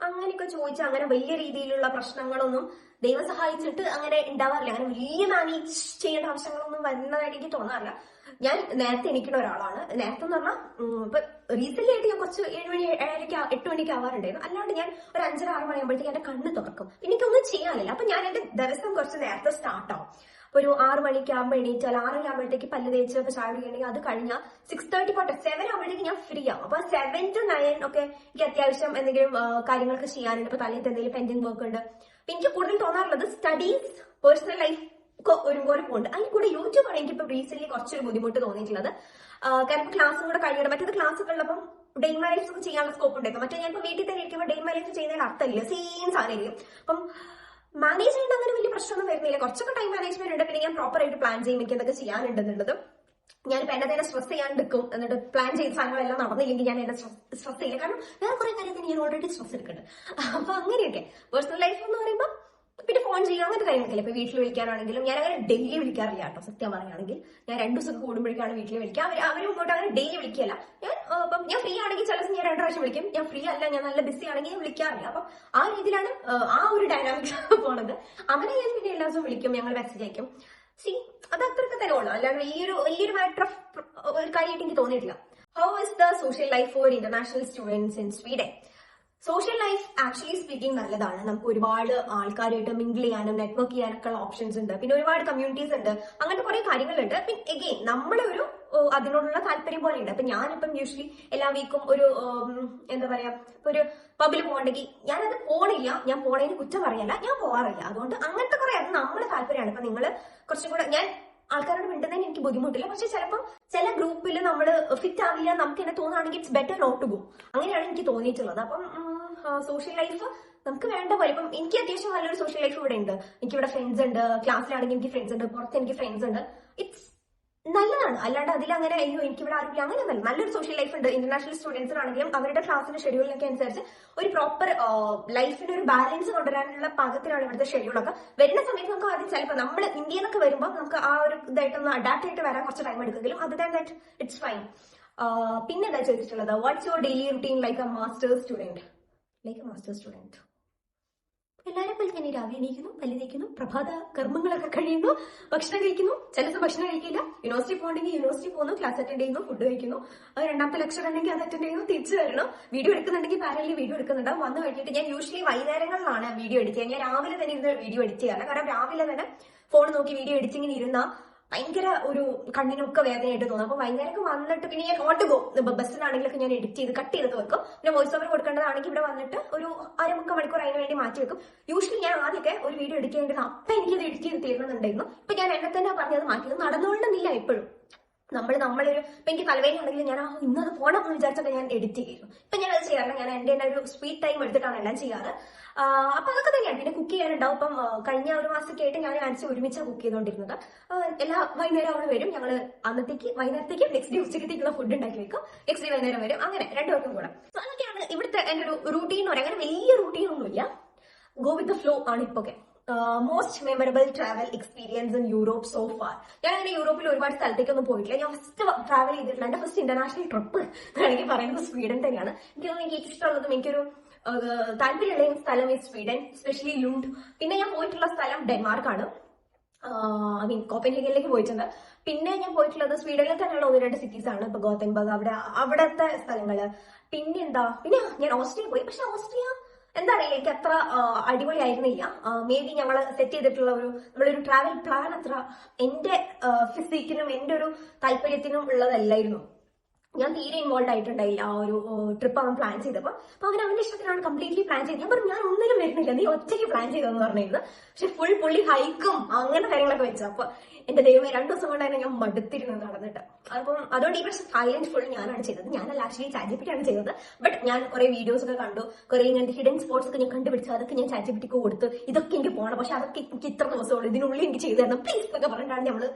S1: അങ്ങനെയൊക്കെ ചോദിച്ചാൽ അങ്ങനെ വലിയ രീതിയിലുള്ള പ്രശ്നങ്ങളൊന്നും ദൈവം സഹായിച്ചിട്ട് അങ്ങനെ ഉണ്ടാവാറില്ല. അങ്ങനെ വലിയ മാനേജ് ചെയ്യേണ്ട ആവശ്യങ്ങളൊന്നും വരുന്നതായിട്ട് എനിക്ക് തോന്നാറില്ല. ഞാൻ നേരത്തെ എണീക്കുന്ന ഒരാളാണ്. നേരത്തെ എന്ന് പറഞ്ഞാൽ ഇപ്പൊ റീസെന്റ് ആയിട്ട് ഞാൻ കുറച്ച് 7 മണി 7:30 8 മണിക്ക് ആവാറുണ്ടായിരുന്നു. അല്ലാണ്ട് ഞാൻ ഒരു 5:30 6 മണിയാകുമ്പോഴത്തേക്ക് എന്റെ കണ്ണ് തുറക്കും. എനിക്കൊന്നും ചെയ്യാനില്ല. അപ്പൊ ഞാൻ എന്റെ ദിവസം കുറച്ച് നേരത്തെ സ്റ്റാർട്ട് ആവും. ഒരു 6 മണിക്കാകുമ്പോൾ എണീറ്റാൽ 6 ആകുമ്പോഴത്തേക്ക് പല്ല് തേച്ച് ഇപ്പൊ ചായ കുടിക്കണമെങ്കിൽ അത് കഴിഞ്ഞാൽ 6:30 പോട്ടെ 7 ആകുമ്പോഴത്തേക്ക് ഞാൻ ഫ്രീ ആവും. അപ്പൊ 7 to 9 ഒക്കെ എനിക്ക് അത്യാവശ്യം എന്തെങ്കിലും കാര്യങ്ങളൊക്കെ ചെയ്യാനുണ്ട്. ഇപ്പൊ തലേത്ത് എന്തെങ്കിലും പെൻഡിങ് വർക്ക് ഉണ്ട്. എനിക്ക് കൂടുതൽ തോന്നാറുള്ളത് സ്റ്റഡീസ്, പേഴ്സണൽ ലൈഫ് ഒക്കെ ഒരുപോലെ പോകുന്നുണ്ട്. അതിൽ കൂടെ യൂട്യൂബ് ആണ് എനിക്കിപ്പോ റീസെന്റ് കുറച്ചൊരു ബുദ്ധിമുട്ട് തോന്നിയിട്ടുള്ളത്. കാരണം ക്ലാസ്സും കൂടെ കഴിഞ്ഞിട്ട് മറ്റേത് ക്ലാസ്സൊക്കെ ഉള്ളപ്പം ഡേ മൈ ലൈഫ് ഒക്കെ ചെയ്യാനുള്ള സ്കോപ്പ് ഉണ്ടായിരുന്നു. മറ്റേ ഞാൻ ഇപ്പൊ വീട്ടിൽ തന്നെ ഇരിക്കുമ്പോൾ ഡേ മൈ ലൈഫ് ചെയ്യുന്നതിന് അർത്ഥമില്ല, സെയിം സാധനമായിരിക്കും. അപ്പം മാനേജ് ചെയ്യേണ്ട അങ്ങനെ വലിയ പ്രശ്നമൊന്നും വരുന്നില്ല. കുറച്ചൊക്കെ ടൈം മാനേജ്മെന്റ് ഉണ്ട്. പിന്നെ ഞാൻ പ്രോപ്പർ ആയിട്ട് പ്ലാൻ ചെയ്യും എനിക്ക് എന്തൊക്കെ ചെയ്യാനുണ്ടെന്നുള്ളത്. ഞാനിപ്പോ എന്നെ തന്നെ സ്ട്രെസ് ചെയ്യാണ്ടിരിക്കും. എന്നിട്ട് പ്ലാൻ ചെയ്ത സാധനങ്ങളെല്ലാം നടന്നില്ലെങ്കിൽ ഞാൻ എന്നെ സ്ട്രെസ് ചെയ്യില്ല. കാരണം വേറെ കുറെ കാര്യത്തിന് ഞാൻ ഓൾറെഡി സ്ട്രെസ് എടുക്കുന്നുണ്ട്. അപ്പൊ അങ്ങനെയൊക്കെ പേഴ്സണൽ ലൈഫ് എന്ന് പറയുമ്പോൾ പിന്നെ ഫോൺ ചെയ്യുക അങ്ങനത്തെ കാര്യങ്ങളൊക്കെ. ഇപ്പൊ വീട്ടിൽ വിളിക്കാനാണെങ്കിലും ഞാൻ അങ്ങനെ ഡെയിലി വിളിക്കാറില്ല കേട്ടോ. സത്യം പറയുകയാണെങ്കിൽ ഞാൻ 2 ദിവസം കൂടുമ്പോഴേക്കാണ് വീട്ടിൽ വിളിക്കുക. അവരും ഇങ്ങോട്ട് അങ്ങനെ ഡെയിലി വിളിക്കുകയല്ല. ഞാൻ ഫ്രീ ആണെങ്കിൽ ചില ദിവസം ഞാൻ 2 പ്രാവശ്യം വിളിക്കും. ഞാൻ ഫ്രീ അല്ല, ഞാൻ നല്ല ബിസി ആണെങ്കിൽ ഞാൻ വിളിക്കാറില്ല. അപ്പൊ ആ രീതിയിലാണ് ആ ഒരു ഡൈനാമിക്സ് പോണത്. അവനെ ഞാൻ പിന്നെ എല്ലാ ദിവസവും വിളിക്കും, ഞങ്ങൾ മെസ്സേജ് അയക്കും. അത് അത്രയൊക്കെ തന്നെ ഉള്ളു. അല്ലാണ്ട് വലിയൊരു മാറ്റർ ഓഫ് ഒരു കാര്യമായിട്ട് എനിക്ക് തോന്നിയിട്ടില്ല. How is the social life for international students in Sweden? Social life actually speaking നല്ലതാണ്. നമുക്ക് ഒരുപാട് ആൾക്കാരായിട്ട് മിങ്കിൾ ചെയ്യാനും നെറ്റ്വർക്ക് ചെയ്യാനൊക്കെ ഉള്ള ഓപ്ഷൻസ് ഉണ്ട്. പിന്നെ ഒരുപാട് കമ്മ്യൂണിറ്റീസ് ഉണ്ട്. അങ്ങനത്തെ കുറെ കാര്യങ്ങളുണ്ട്. പിന്നെ എഗെയിൻ നമ്മുടെ ഒരു അതിനോടുള്ള താല്പര്യം പോലെ ഉണ്ട്. അപ്പൊ ഞാനിപ്പം യൂഷ്വലി എല്ലാ വീക്കും ഒരു എന്താ പറയാ, ഒരു പബ്ബിൽ പോകണ്ടെങ്കിൽ ഞാനത് പോണില്ല. ഞാൻ പോണതിന് കുറ്റം പറയല്ല, ഞാൻ പോവാറില്ല. അതുകൊണ്ട് അങ്ങനത്തെ കുറെ അത് നമ്മുടെ താല്പര്യമാണ്. ഇപ്പൊ നിങ്ങള് കുറച്ചും കൂടെ ഞാൻ ആൾക്കാരോട് മിണ്ടുന്നതിന് എനിക്ക് ബുദ്ധിമുട്ടില്ല. പക്ഷെ ചിലപ്പോൾ ചില ഗ്രൂപ്പിൽ നമ്മൾ ഫിറ്റ് ആവില്ല, നമുക്ക് എന്നെ തോന്നുകയാണെങ്കിൽ it's better not to go. അങ്ങനെയാണ് എനിക്ക് തോന്നിയിട്ടുള്ളത്. അപ്പം സോഷ്യൽ ലൈഫ് നമുക്ക് വേണ്ട പോലെ ഇപ്പം എനിക്ക് അത്യാവശ്യം നല്ലൊരു സോഷ്യൽ ലൈഫ് ഇവിടെ ഉണ്ട്. എനിക്കിവിടെ ഫ്രണ്ട്സ് ഉണ്ട്, ക്ലാസ്സിലാണെങ്കിൽ എനിക്ക് ഫ്രണ്ട്സ് ഉണ്ട്, പുറത്ത് എനിക്ക് ഫ്രണ്ട്സ് ഉണ്ട്. ഇറ്റ്സ് നല്ലതാണ്. അല്ലാണ്ട് അതിലങ്ങനെ അയ്യോ എനിക്കിവിടെ ആരുമില്ല അങ്ങനെയൊന്നല്ല. നല്ലൊരു സോഷ്യൽ ലൈഫ് ഉണ്ട്. ഇന്റർനാഷണൽ സ്റ്റുഡൻസിനാണെങ്കിലും അവരുടെ ക്ലാസ്സിന്റെ ഷെഡ്യൂളിനൊക്കെ അനുസരിച്ച് ഒരു പ്രോപ്പർ ലൈഫിന് ഒരു ബാലൻസ് കൊണ്ടുവരാനുള്ള പാകത്തിലാണ് ഇവിടുത്തെ ഷെഡ്യൂളൊക്കെ. വരുന്ന സമയത്ത് നമുക്ക് ആദ്യം ചിലപ്പോൾ നമ്മൾ ഇന്ത്യയിൽ നിന്നൊക്കെ വരുമ്പോൾ നമുക്ക് ആ ഒരു ഇതായിട്ടൊന്ന് അഡാപ്റ്റ് ആയിട്ട് വരാൻ കുറച്ച് ടൈം എടുക്കുമെങ്കിലും അത് തന്നെ ഇറ്റ്സ് ഫൈൻ. പിന്നെ എന്താ ചോദിച്ചിട്ടുള്ളത്, what's your daily routine like A masters student? എല്ലാവരും പോലെ തന്നെ രാവിലെ എണീക്കുന്നു, പല്ല് തേക്കുന്നു, പ്രഭാത കർമ്മങ്ങളൊക്കെ കഴിയുന്നു, ഭക്ഷണം കഴിക്കുന്നു. ചില ദിവസം ഭക്ഷണം കഴിക്കില്ല. യൂണിവേഴ്സിറ്റി പോകണമെങ്കിൽ യൂണിവേഴ്സിറ്റി പോകുന്നു, ക്ലാസ് അറ്റൻഡ് ചെയ്യുന്നു, ഫുഡ് കഴിക്കുന്നു. രണ്ടാമത്തെ ലെക്ചർ ഉണ്ടെങ്കിൽ അത് അറ്റൻഡ് ചെയ്യുന്നു, തിരിച്ചു വരണം. വീഡിയോ എടുക്കുന്നുണ്ടെങ്കിൽ പാരലി വീഡിയോ എടുക്കുന്നുണ്ടാവും. വന്നു കഴിഞ്ഞിട്ട് ഞാൻ യൂഷ്വലി വൈകുന്നേരങ്ങളിലാണ് വീഡിയോ എഡിറ്റ് ചെയ്യുക. ഞാൻ രാവിലെ തന്നെ ഇരുന്ന് വീഡിയോ എഡിറ്റ് ചെയ്യാറില്ല. കാരണം രാവിലെ തന്നെ ഫോൺ നോക്കി വീഡിയോ എഡിറ്റിങ്ങിന് ഇരുന്ന ഭയങ്കര ഒരു കണ്ണിനൊക്കെ വേദനയായിട്ട് തോന്നും. അപ്പൊ വൈകുന്നേരം വന്നിട്ട് പിന്നെ ഞാൻ ഓൺ ടു ഗോ ബസ്സിലാണെങ്കിലൊക്കെ ഞാൻ എഡിറ്റ് ചെയ്ത് കട്ട് ചെയ്തൊക്കെ വെക്കും. പിന്നെ വോയിസ് ഓവർ കൊടുക്കേണ്ടതാണെങ്കിൽ ഇവിടെ വന്നിട്ട് ഒരു 1/2 മണിക്കൂർ അതിന് വേണ്ടി മാറ്റി വെക്കും. യൂഷ്വലി ഞാൻ ആദ്യമൊക്കെ ഒരു വീഡിയോ എഡിറ്റ് ചെയ്യേണ്ടത് അപ്പൊ എനിക്കത് എഡിറ്റ് ചെയ്ത് തീർന്നുണ്ടായിരുന്നു. ഇപ്പൊ ഞാൻ എന്നെ തന്നെ പറഞ്ഞത് മാറ്റിയത് നടന്നുകൊണ്ടെന്നില്ല. എപ്പോഴും നമ്മളൊരു ഇപ്പൊ എനിക്ക് തലവേദന ഉണ്ടെങ്കിൽ ഞാൻ ഇന്നത് പോണം എന്ന് വിചാരിച്ചൊക്കെ ഞാൻ എഡിറ്റ് ചെയ്യുന്നു. ഇപ്പൊ ഞാൻ അത് ചെയ്യാറില്ല. ഞാൻ എന്റെ ഒരു സ്വീറ്റ് ടൈം എടുത്തിട്ടാണ് എല്ലാം ചെയ്യാറ്. അപ്പൊ അതൊക്കെ തന്നെയാണ്. പിന്നെ കുക്ക് ചെയ്യാനുണ്ടാവും. ഇപ്പം കഴിഞ്ഞ ഒരു മാസമൊക്കെ ആയിട്ട് ഞാൻ ആൻസി ഒരുമിച്ചാണ് കുക്ക് ചെയ്തുകൊണ്ടിരുന്നത്. എല്ലാ വൈകുന്നേരം അവിടെ വരും. ഞങ്ങള് അന്നത്തേക്ക് വൈകുന്നേരത്തേക്ക് നെക്സ്റ്റ് ഡേ ഉച്ചക്കത്തേക്കുള്ള ഫുഡ് ഉണ്ടാക്കി വെക്കും. നെക്സ്റ്റ് ഡേ വൈകുന്നേരം വരും. അങ്ങനെ രണ്ടുപേർക്കും കൂടെ. അതൊക്കെയാണ് ഇവിടുത്തെ എന്റെ ഒരു റൂട്ടീൻ എന്ന് പറയാം. അങ്ങനെ വലിയ റൂട്ടീൻ ഒന്നുമില്ല. ഗോ വിത്ത് ദ ഫ്ലോ ആണ് ഇപ്പൊക്കെ. Most memorable travel experience in Europe so far? ഞാൻ അങ്ങനെ യൂറോപ്പിൽ ഒരുപാട് സ്ഥലത്തേക്കൊന്നും പോയിട്ടില്ല. ഞാൻ ഫസ്റ്റ് ട്രാവൽ ചെയ്തിട്ടില്ല. എന്റെ ഫസ്റ്റ് ഇന്റർനാഷണൽ ട്രിപ്പ് വേണമെങ്കിൽ പറയുന്നത് സ്വീഡൻ തന്നെയാണ്. എനിക്ക് ഇഷ്ടമുള്ളതും എനിക്കൊരു താല്പര്യമുള്ള സ്ഥലം ഈ സ്വീഡൻ, സ്പെഷ്യലി ലുണ്ട്. പിന്നെ ഞാൻ പോയിട്ടുള്ള സ്ഥലം ഡെൻമാർക്കാണ്. ഐ മീൻ കോപ്പൻഹേഗനിലേക്ക് പോയിട്ടുണ്ട്. പിന്നെ ഞാൻ പോയിട്ടുള്ളത് സ്വീഡനിൽ തന്നെയുള്ള 1-2 സിറ്റീസ് ആണ്. ഇപ്പൊ ഗോതൻബർഗ് അവിടത്തെ സ്ഥലങ്ങള്. പിന്നെ ഞാൻ ഓസ്ട്രിയ പോയി. പക്ഷെ ഓസ്ട്രിയ എന്താ അറിയില്ല, എനിക്ക് അത്ര അടിപൊളിയായിരുന്നില്ല. മേ ബി ഞങ്ങൾ സെറ്റ് ചെയ്തിട്ടുള്ള നമ്മളൊരു ട്രാവൽ പ്ലാൻ അത്ര എന്റെ ഫിസിക്കിനും എന്റെ ഒരു താല്പര്യത്തിനും ഉള്ളതല്ലായിരുന്നു. ഞാൻ തീരെ ഇൻവോൾവ് ആയിട്ടുണ്ടായില്ല ആ ഒരു ട്രിപ്പ് അവൻ പ്ലാൻ ചെയ്തപ്പോ. അപ്പൊ അവന്റെ ഇഷ്ടത്തിനാണ് കംപ്ലീറ്റ്ലി പ്ലാൻ ചെയ്തത്. ഞാൻ പറഞ്ഞു ഞാൻ ഒന്നിനും വരുന്നില്ല, നീ ഒറ്റയ്ക്ക് പ്ലാൻ ചെയ്തെന്ന് പറഞ്ഞിരുന്നു. പക്ഷെ പുള്ളി ഹൈക്കും അങ്ങനെ കാര്യങ്ങളൊക്കെ വെച്ചു. അപ്പൊ എന്റെ ദൈവമേ 2 ദിവസം കൊണ്ട് തന്നെ ഞാൻ മടുത്തിരുന്നു നടന്നിട്ട്. അപ്പം അതുകൊണ്ട് ഈ പ്രശ്നം സൈലന്റ് ഫുൾ ഞാനാണ് ചെയ്തത്. ഞാനല്ല ആക്ച്വലി ChatGPT ആണ് ചെയ്തത്. ബട്ട് ഞാൻ കുറെ വീഡിയോസ് ഒക്കെ കണ്ടു, കുറെ ഇങ്ങനത്തെ ഹിഡൻ സ്പോട്സ് ഒക്കെ ഞാൻ കണ്ടുപിടിച്ചു. അതൊക്കെ ഞാൻ ChatGPTക്ക് കൊടുത്ത് ഇതൊക്കെ എനിക്ക് പോകണം, പക്ഷെ അതൊക്കെ എനിക്ക് ഇത്ര ദിവസമുള്ളൂ, ഇതിനുള്ളിൽ എനിക്ക് ചെയ്തു തരണം പ്ലീസ് എന്നൊക്കെ പറഞ്ഞിട്ടാണ് നമ്മൾ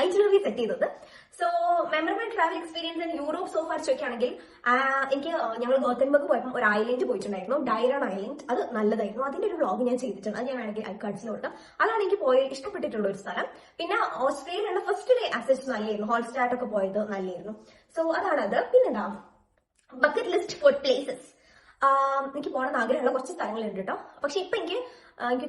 S1: ഐറ്റിനറി സെറ്റ് ചെയ്തത്. So memorable travel experience in Europe so far ചോദിക്കുകയാണെങ്കിൽ എനിക്ക് ഞങ്ങൾ ഗോതൻബർഗ് പോയപ്പോൾ ഒരു ഐലൻഡ് പോയിട്ടുണ്ടായിരുന്നു, ഡൈറൺ ഐലൻഡ്. അത് നല്ലതായിരുന്നു. അതിന്റെ ഒരു വ്ളോഗ് ഞാൻ ചെയ്തിട്ടുണ്ട്. അത് ഞാൻ വേണമെങ്കിൽ ഐക്കാർഡ്സിലോട്ട്. അതാണ് എനിക്ക് ഇഷ്ടപ്പെട്ടിട്ടുള്ള ഒരു സ്ഥലം. പിന്നെ ഓസ്ട്രേലിയയിലുള്ള ഫസ്റ്റ് ഡേ അസെറ്റ്സ് നല്ലതായിരുന്നു. ഹോൾസ്റ്റാറ്റ് ഒക്കെ പോയത് നല്ലതായിരുന്നു. സോ അതാണത്. പിന്നെന്താ ബക്കറ്റ് ലിസ്റ്റ് ഫോർ പ്ലേസസ്. എനിക്ക് പോകണമെന്ന് ആഗ്രഹമുള്ള കുറച്ച് സ്ഥലങ്ങളുണ്ട് കേട്ടോ. പക്ഷെ ഇപ്പൊ എനിക്ക്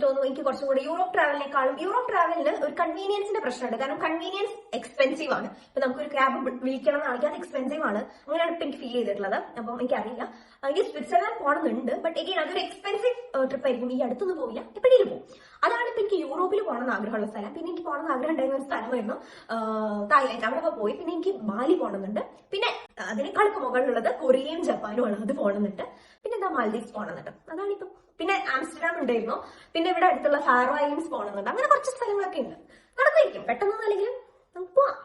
S1: തോന്നുന്നു എനിക്ക് കുറച്ചും കൂടെ യൂറോപ്പ് ട്രാവലിന് ഒരു കൺവീനിയൻസിന്റെ പ്രശ്നമുണ്ട്. കാരണം കൺവീനിയൻസ് എക്സ്പെൻസീവ് ആണ്. ഇപ്പൊ നമുക്കൊരു ക്യാബ് വിളിക്കണം എന്നാണെങ്കിൽ അത് എക്സ്പെൻസീവ് ആണ്. അങ്ങനെയാണ് ഇപ്പൊ എനിക്ക് ഫീൽ ചെയ്തിട്ടുള്ളത്. അപ്പം എനിക്കറിയില്ല, എനിക്ക് സ്വിറ്റ്സർലാൻഡ് പോകണമെന്നുണ്ട്. ബട്ട് എഗെയിൻ അതൊരു എക്സ്പെൻസീവ് ട്രിപ്പ് ആയിരിക്കും. ഈ അടുത്തൊന്നും പോവില്ല, എപ്പോഴേലും പോകും. അതാണ് ഇപ്പൊ എനിക്ക് യൂറോപ്പിൽ പോകണമെന്ന് ആഗ്രഹമുള്ള സ്ഥലം. പിന്നെ എനിക്ക് പോകണമെന്ന് ആഗ്രഹം ഉണ്ടായിരുന്ന ഒരു സ്ഥലമായിരുന്നു തായ്ലാൻഡ്. അവിടെ പോയി. പിന്നെ എനിക്ക് ബാലി പോകണമെന്നുണ്ട്. പിന്നെ അതിനേക്കാളൊക്കെ മുകളിലുള്ളത് കൊറിയയും ജപ്പാനും ആണ്. അത് പോകണമെന്നുണ്ട്. പിന്നെ എന്താ മാൽദീവ്സ് പോകണമെന്നുണ്ട്. അതാണിപ്പം. പിന്നെ ആംസ്റ്റർഡാം ഉണ്ടായിരുന്നു. പിന്നെ ഇവിടെ അടുത്തുള്ള ഫാറോ ഐലൻഡ്സ് പോകണമെന്നുണ്ട്. അങ്ങനെ കുറച്ച് സ്ഥലങ്ങളൊക്കെ ഉണ്ട്. നടന്നിരിക്കും പെട്ടെന്നൊന്നും അല്ലെങ്കിലും നമുക്ക് പോവാം.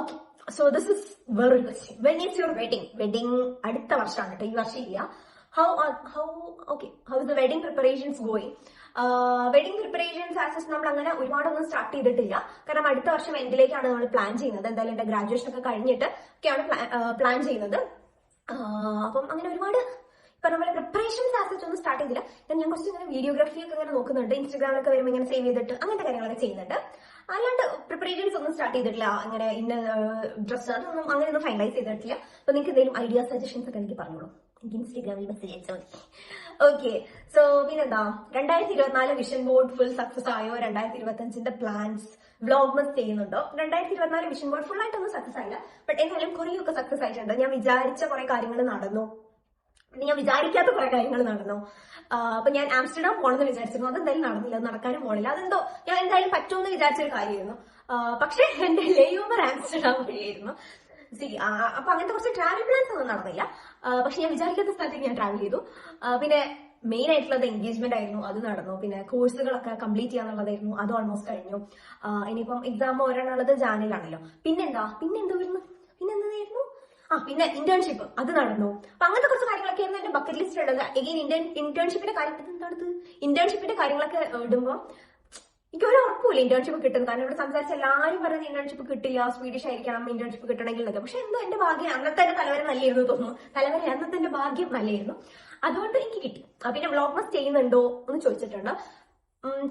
S1: ഓക്കെ, സോ ദിസ് ഇസ് വേറൊരു question. When is your wedding അടുത്ത വർഷമാണ് കേട്ടോ, ഈ വർഷം ഇല്ല. How is the wedding preparations going? Wedding preparations as such നമ്മൾ അങ്ങനെ ഒരുപാടൊന്നും സ്റ്റാർട്ട് ചെയ്തിട്ടില്ല. കാരണം അടുത്ത വർഷം എൻഡിലേക്കാണ് നമ്മൾ പ്ലാൻ ചെയ്യുന്നത്. എന്തായാലും എന്റെ ഗ്രാജുവേഷൻ ഒക്കെ കഴിഞ്ഞിട്ട് ഒക്കെയാണ് പ്ലാൻ ചെയ്യുന്നത്. അപ്പം അങ്ങനെ ഒരുപാട് പറഞ്ഞ പോലെ പ്രിപ്പറേഷൻസ് ആസസ് ഒന്നും സ്റ്റാർട്ട് ചെയ്തില്ല. ഞാൻ കുറച്ച് ഇങ്ങനെ വീഡിയോഗ്രാഫി ഒക്കെ ഇങ്ങനെ നോക്കുന്നുണ്ട്. ഇൻസ്റ്റാഗ്രാമിലൊക്കെ വരുമ്പോൾ ഇങ്ങനെ സേവ് ചെയ്തിട്ട് അങ്ങനത്തെ കാര്യങ്ങളൊക്കെ ചെയ്യുന്നുണ്ട്. അല്ലാണ്ട് പ്രിപ്പറേഷൻസ് ഒന്നും സ്റ്റാർട്ട് ചെയ്തിട്ടില്ല. അങ്ങനെ ഇന്ന ഡ്രസ്സ് അതൊന്നും അങ്ങനെയൊന്നും ഫൈനലൈസ് ചെയ്തിട്ടില്ല. അപ്പൊ നിങ്ങൾക്ക് എന്തെങ്കിലും ഐഡിയ സജഷൻസ് ഒക്കെ എനിക്ക് പറഞ്ഞോളൂ. എനിക്ക് ഇൻസ്റ്റാഗ്രാമിൽ മെസ്സേജ് അയച്ചാൽ മതി. ഓക്കെ, സോ പിന്നെന്താ 2024 വിഷൻ ബോർഡ് ഫുൾ സക്സസ് ആയോ? 2025 പ്ലാൻസ് വ്ലോഗ്മസ് ചെയ്യുന്നുണ്ടോ? 2024 വിഷൻ ബോർഡ് ഫുൾ ആയിട്ടൊന്നും സക്സസ് ആയില്ല. ബട്ട് എന്നാലും കുറേയൊക്കെ സക്സസ് ആയിട്ടുണ്ട്. ഞാൻ വിചാരിച്ച കുറെ കാര്യങ്ങൾ നടന്നു. പിന്നെ ഞാൻ വിചാരിക്കാത്ത കുറെ കാര്യങ്ങൾ നടന്നു. അപ്പൊ ഞാൻ ആംസ്റ്റർഡാം പോകണമെന്ന് വിചാരിച്ചിരുന്നു. അതെന്തായാലും നടന്നില്ല, നടക്കാനും പോണില്ല. അതെന്തോ ഞാൻ എന്തായാലും പറ്റുമെന്ന് വിചാരിച്ചൊരു കാര്യമായിരുന്നു. പക്ഷെ എന്റെ ലേയോവർ ആംസ്റ്റർഡാം വഴിയായിരുന്നു. അപ്പൊ അങ്ങനത്തെ കുറച്ച് ട്രാവൽ പ്ലാൻസ് ഒന്നും നടന്നില്ല. പക്ഷെ ഞാൻ വിചാരിക്കാത്ത സ്ഥലത്തേക്ക് ഞാൻ ട്രാവൽ ചെയ്തു. പിന്നെ മെയിൻ ആയിട്ടുള്ളത് എൻഗേജ്മെന്റ് ആയിരുന്നു, അത് നടന്നു. പിന്നെ കോഴ്സുകളൊക്കെ കംപ്ലീറ്റ് ചെയ്യാന്നുള്ളതായിരുന്നു, അത് ഓൾമോസ്റ്റ് കഴിഞ്ഞു. ഇനിയിപ്പം എക്സാം ഒരെണ്ണുള്ളത് ജാനിലാണല്ലോ. പിന്നെന്തായിരുന്നു പിന്നെ ഇന്റേൺഷിപ്പ് അത് നടന്നു. അപ്പൊ അങ്ങനത്തെ കുറച്ച് കാര്യങ്ങളൊക്കെ ആയിരുന്നു എന്റെ ബക്കറ്റ് ലിസ്റ്റ് ഉള്ളത്. എഗെയിൻ ഇന്റേൺഷിപ്പിന്റെ കാര്യങ്ങളൊക്കെ ഇടുമ്പോ എനിക്ക് ഒരു ഉറപ്പില്ല ഇന്റേൺഷിപ്പ് കിട്ടും. കാരണം ഇവിടെ സംസാരിച്ച എല്ലാവരും പറയുന്നത് ഇന്റേൺഷിപ്പ് കിട്ടില്ല, സ്വീഡിഷ് ആയിരിക്കണം ഇന്റേൺഷിപ്പ് കിട്ടണമെങ്കിൽ എന്നൊക്കെ. പക്ഷെ എന്തോ എന്റെ ഭാഗ്യം അന്നത്തെ എന്റെ തലവരെ നല്ലായിരുന്നു തോന്നുന്നു. അന്നത്തെ എന്റെ ഭാഗ്യം നല്ലായിരുന്നു, അതുകൊണ്ട് എനിക്ക് കിട്ടി. പിന്നെ വ്ളോഗ്മസ് ചെയ്യുന്നുണ്ടോ എന്ന് ചോദിച്ചിട്ടുണ്ട്.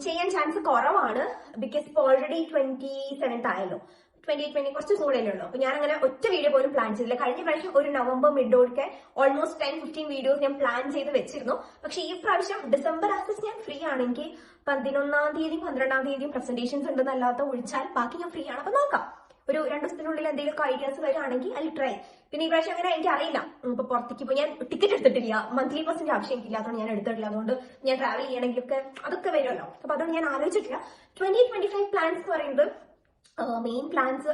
S1: ചെയ്യാൻ ചാൻസ് കുറവാണ്, ബിക്കോസ് ഇപ്പൊ ഓൾറെഡി 27th ആയല്ലോ. 2020 കുറച്ച് കൂടെയല്ലേ ഉള്ളൂ. അപ്പൊ ഞാൻ അങ്ങനെ ഒറ്റ വീഡിയോ പോലും പ്ലാൻ ചെയ്തില്ല. കഴിഞ്ഞ പ്രാവശ്യം ഒരു നവംബർ മിഡോടൊക്കെ ഓൾമോസ്റ്റ് 10-15 വീഡിയോസ് ഞാൻ പ്ലാൻ ചെയ്ത് വെച്ചിരുന്നു. പക്ഷെ ഈ പ്രാവശ്യം ഡിസംബർ ആസസ് ഞാൻ ഫ്രീ ആണെങ്കിൽ 11-ാം തീയതിയും 12-ാം തീയതിയും പ്രസന്റേഷൻസ് ഉണ്ടെന്നല്ലാത്ത ഒഴിച്ചാൽ ബാക്കി ഞാൻ ഫ്രീ ആണ്. അപ്പൊ നോക്കാം, ഒരു 2 ദിവസത്തിനുള്ളിൽ എന്തെങ്കിലും ഐഡിയാസ് വരികയാണെങ്കിൽ അതിൽ ട്രൈ. പിന്നെ ഈ പ്രാവശ്യം അങ്ങനെ എനിക്ക് അറിയില്ല, ഇപ്പൊ പുറത്തേക്ക് ഇപ്പൊ ഞാൻ ടിക്കറ്റ് എടുത്തിട്ടില്ല, മന്ത്ലി പാസിന്റെ ആവശ്യം എനിക്കില്ലാത്തതുകൊണ്ട് ഞാൻ എടുത്തിട്ടില്ല. അതുകൊണ്ട് ഞാൻ ട്രാവൽ ചെയ്യണമെങ്കിലൊക്കെ അതൊക്കെ വരുമല്ലോ. അപ്പൊ അതുകൊണ്ട് ഞാൻ ആലോചിച്ചിട്ടില്ല. 2025 പ്ലാൻസ് എന്ന് പറയുന്നത് മെയിൻ പ്ലാൻസ്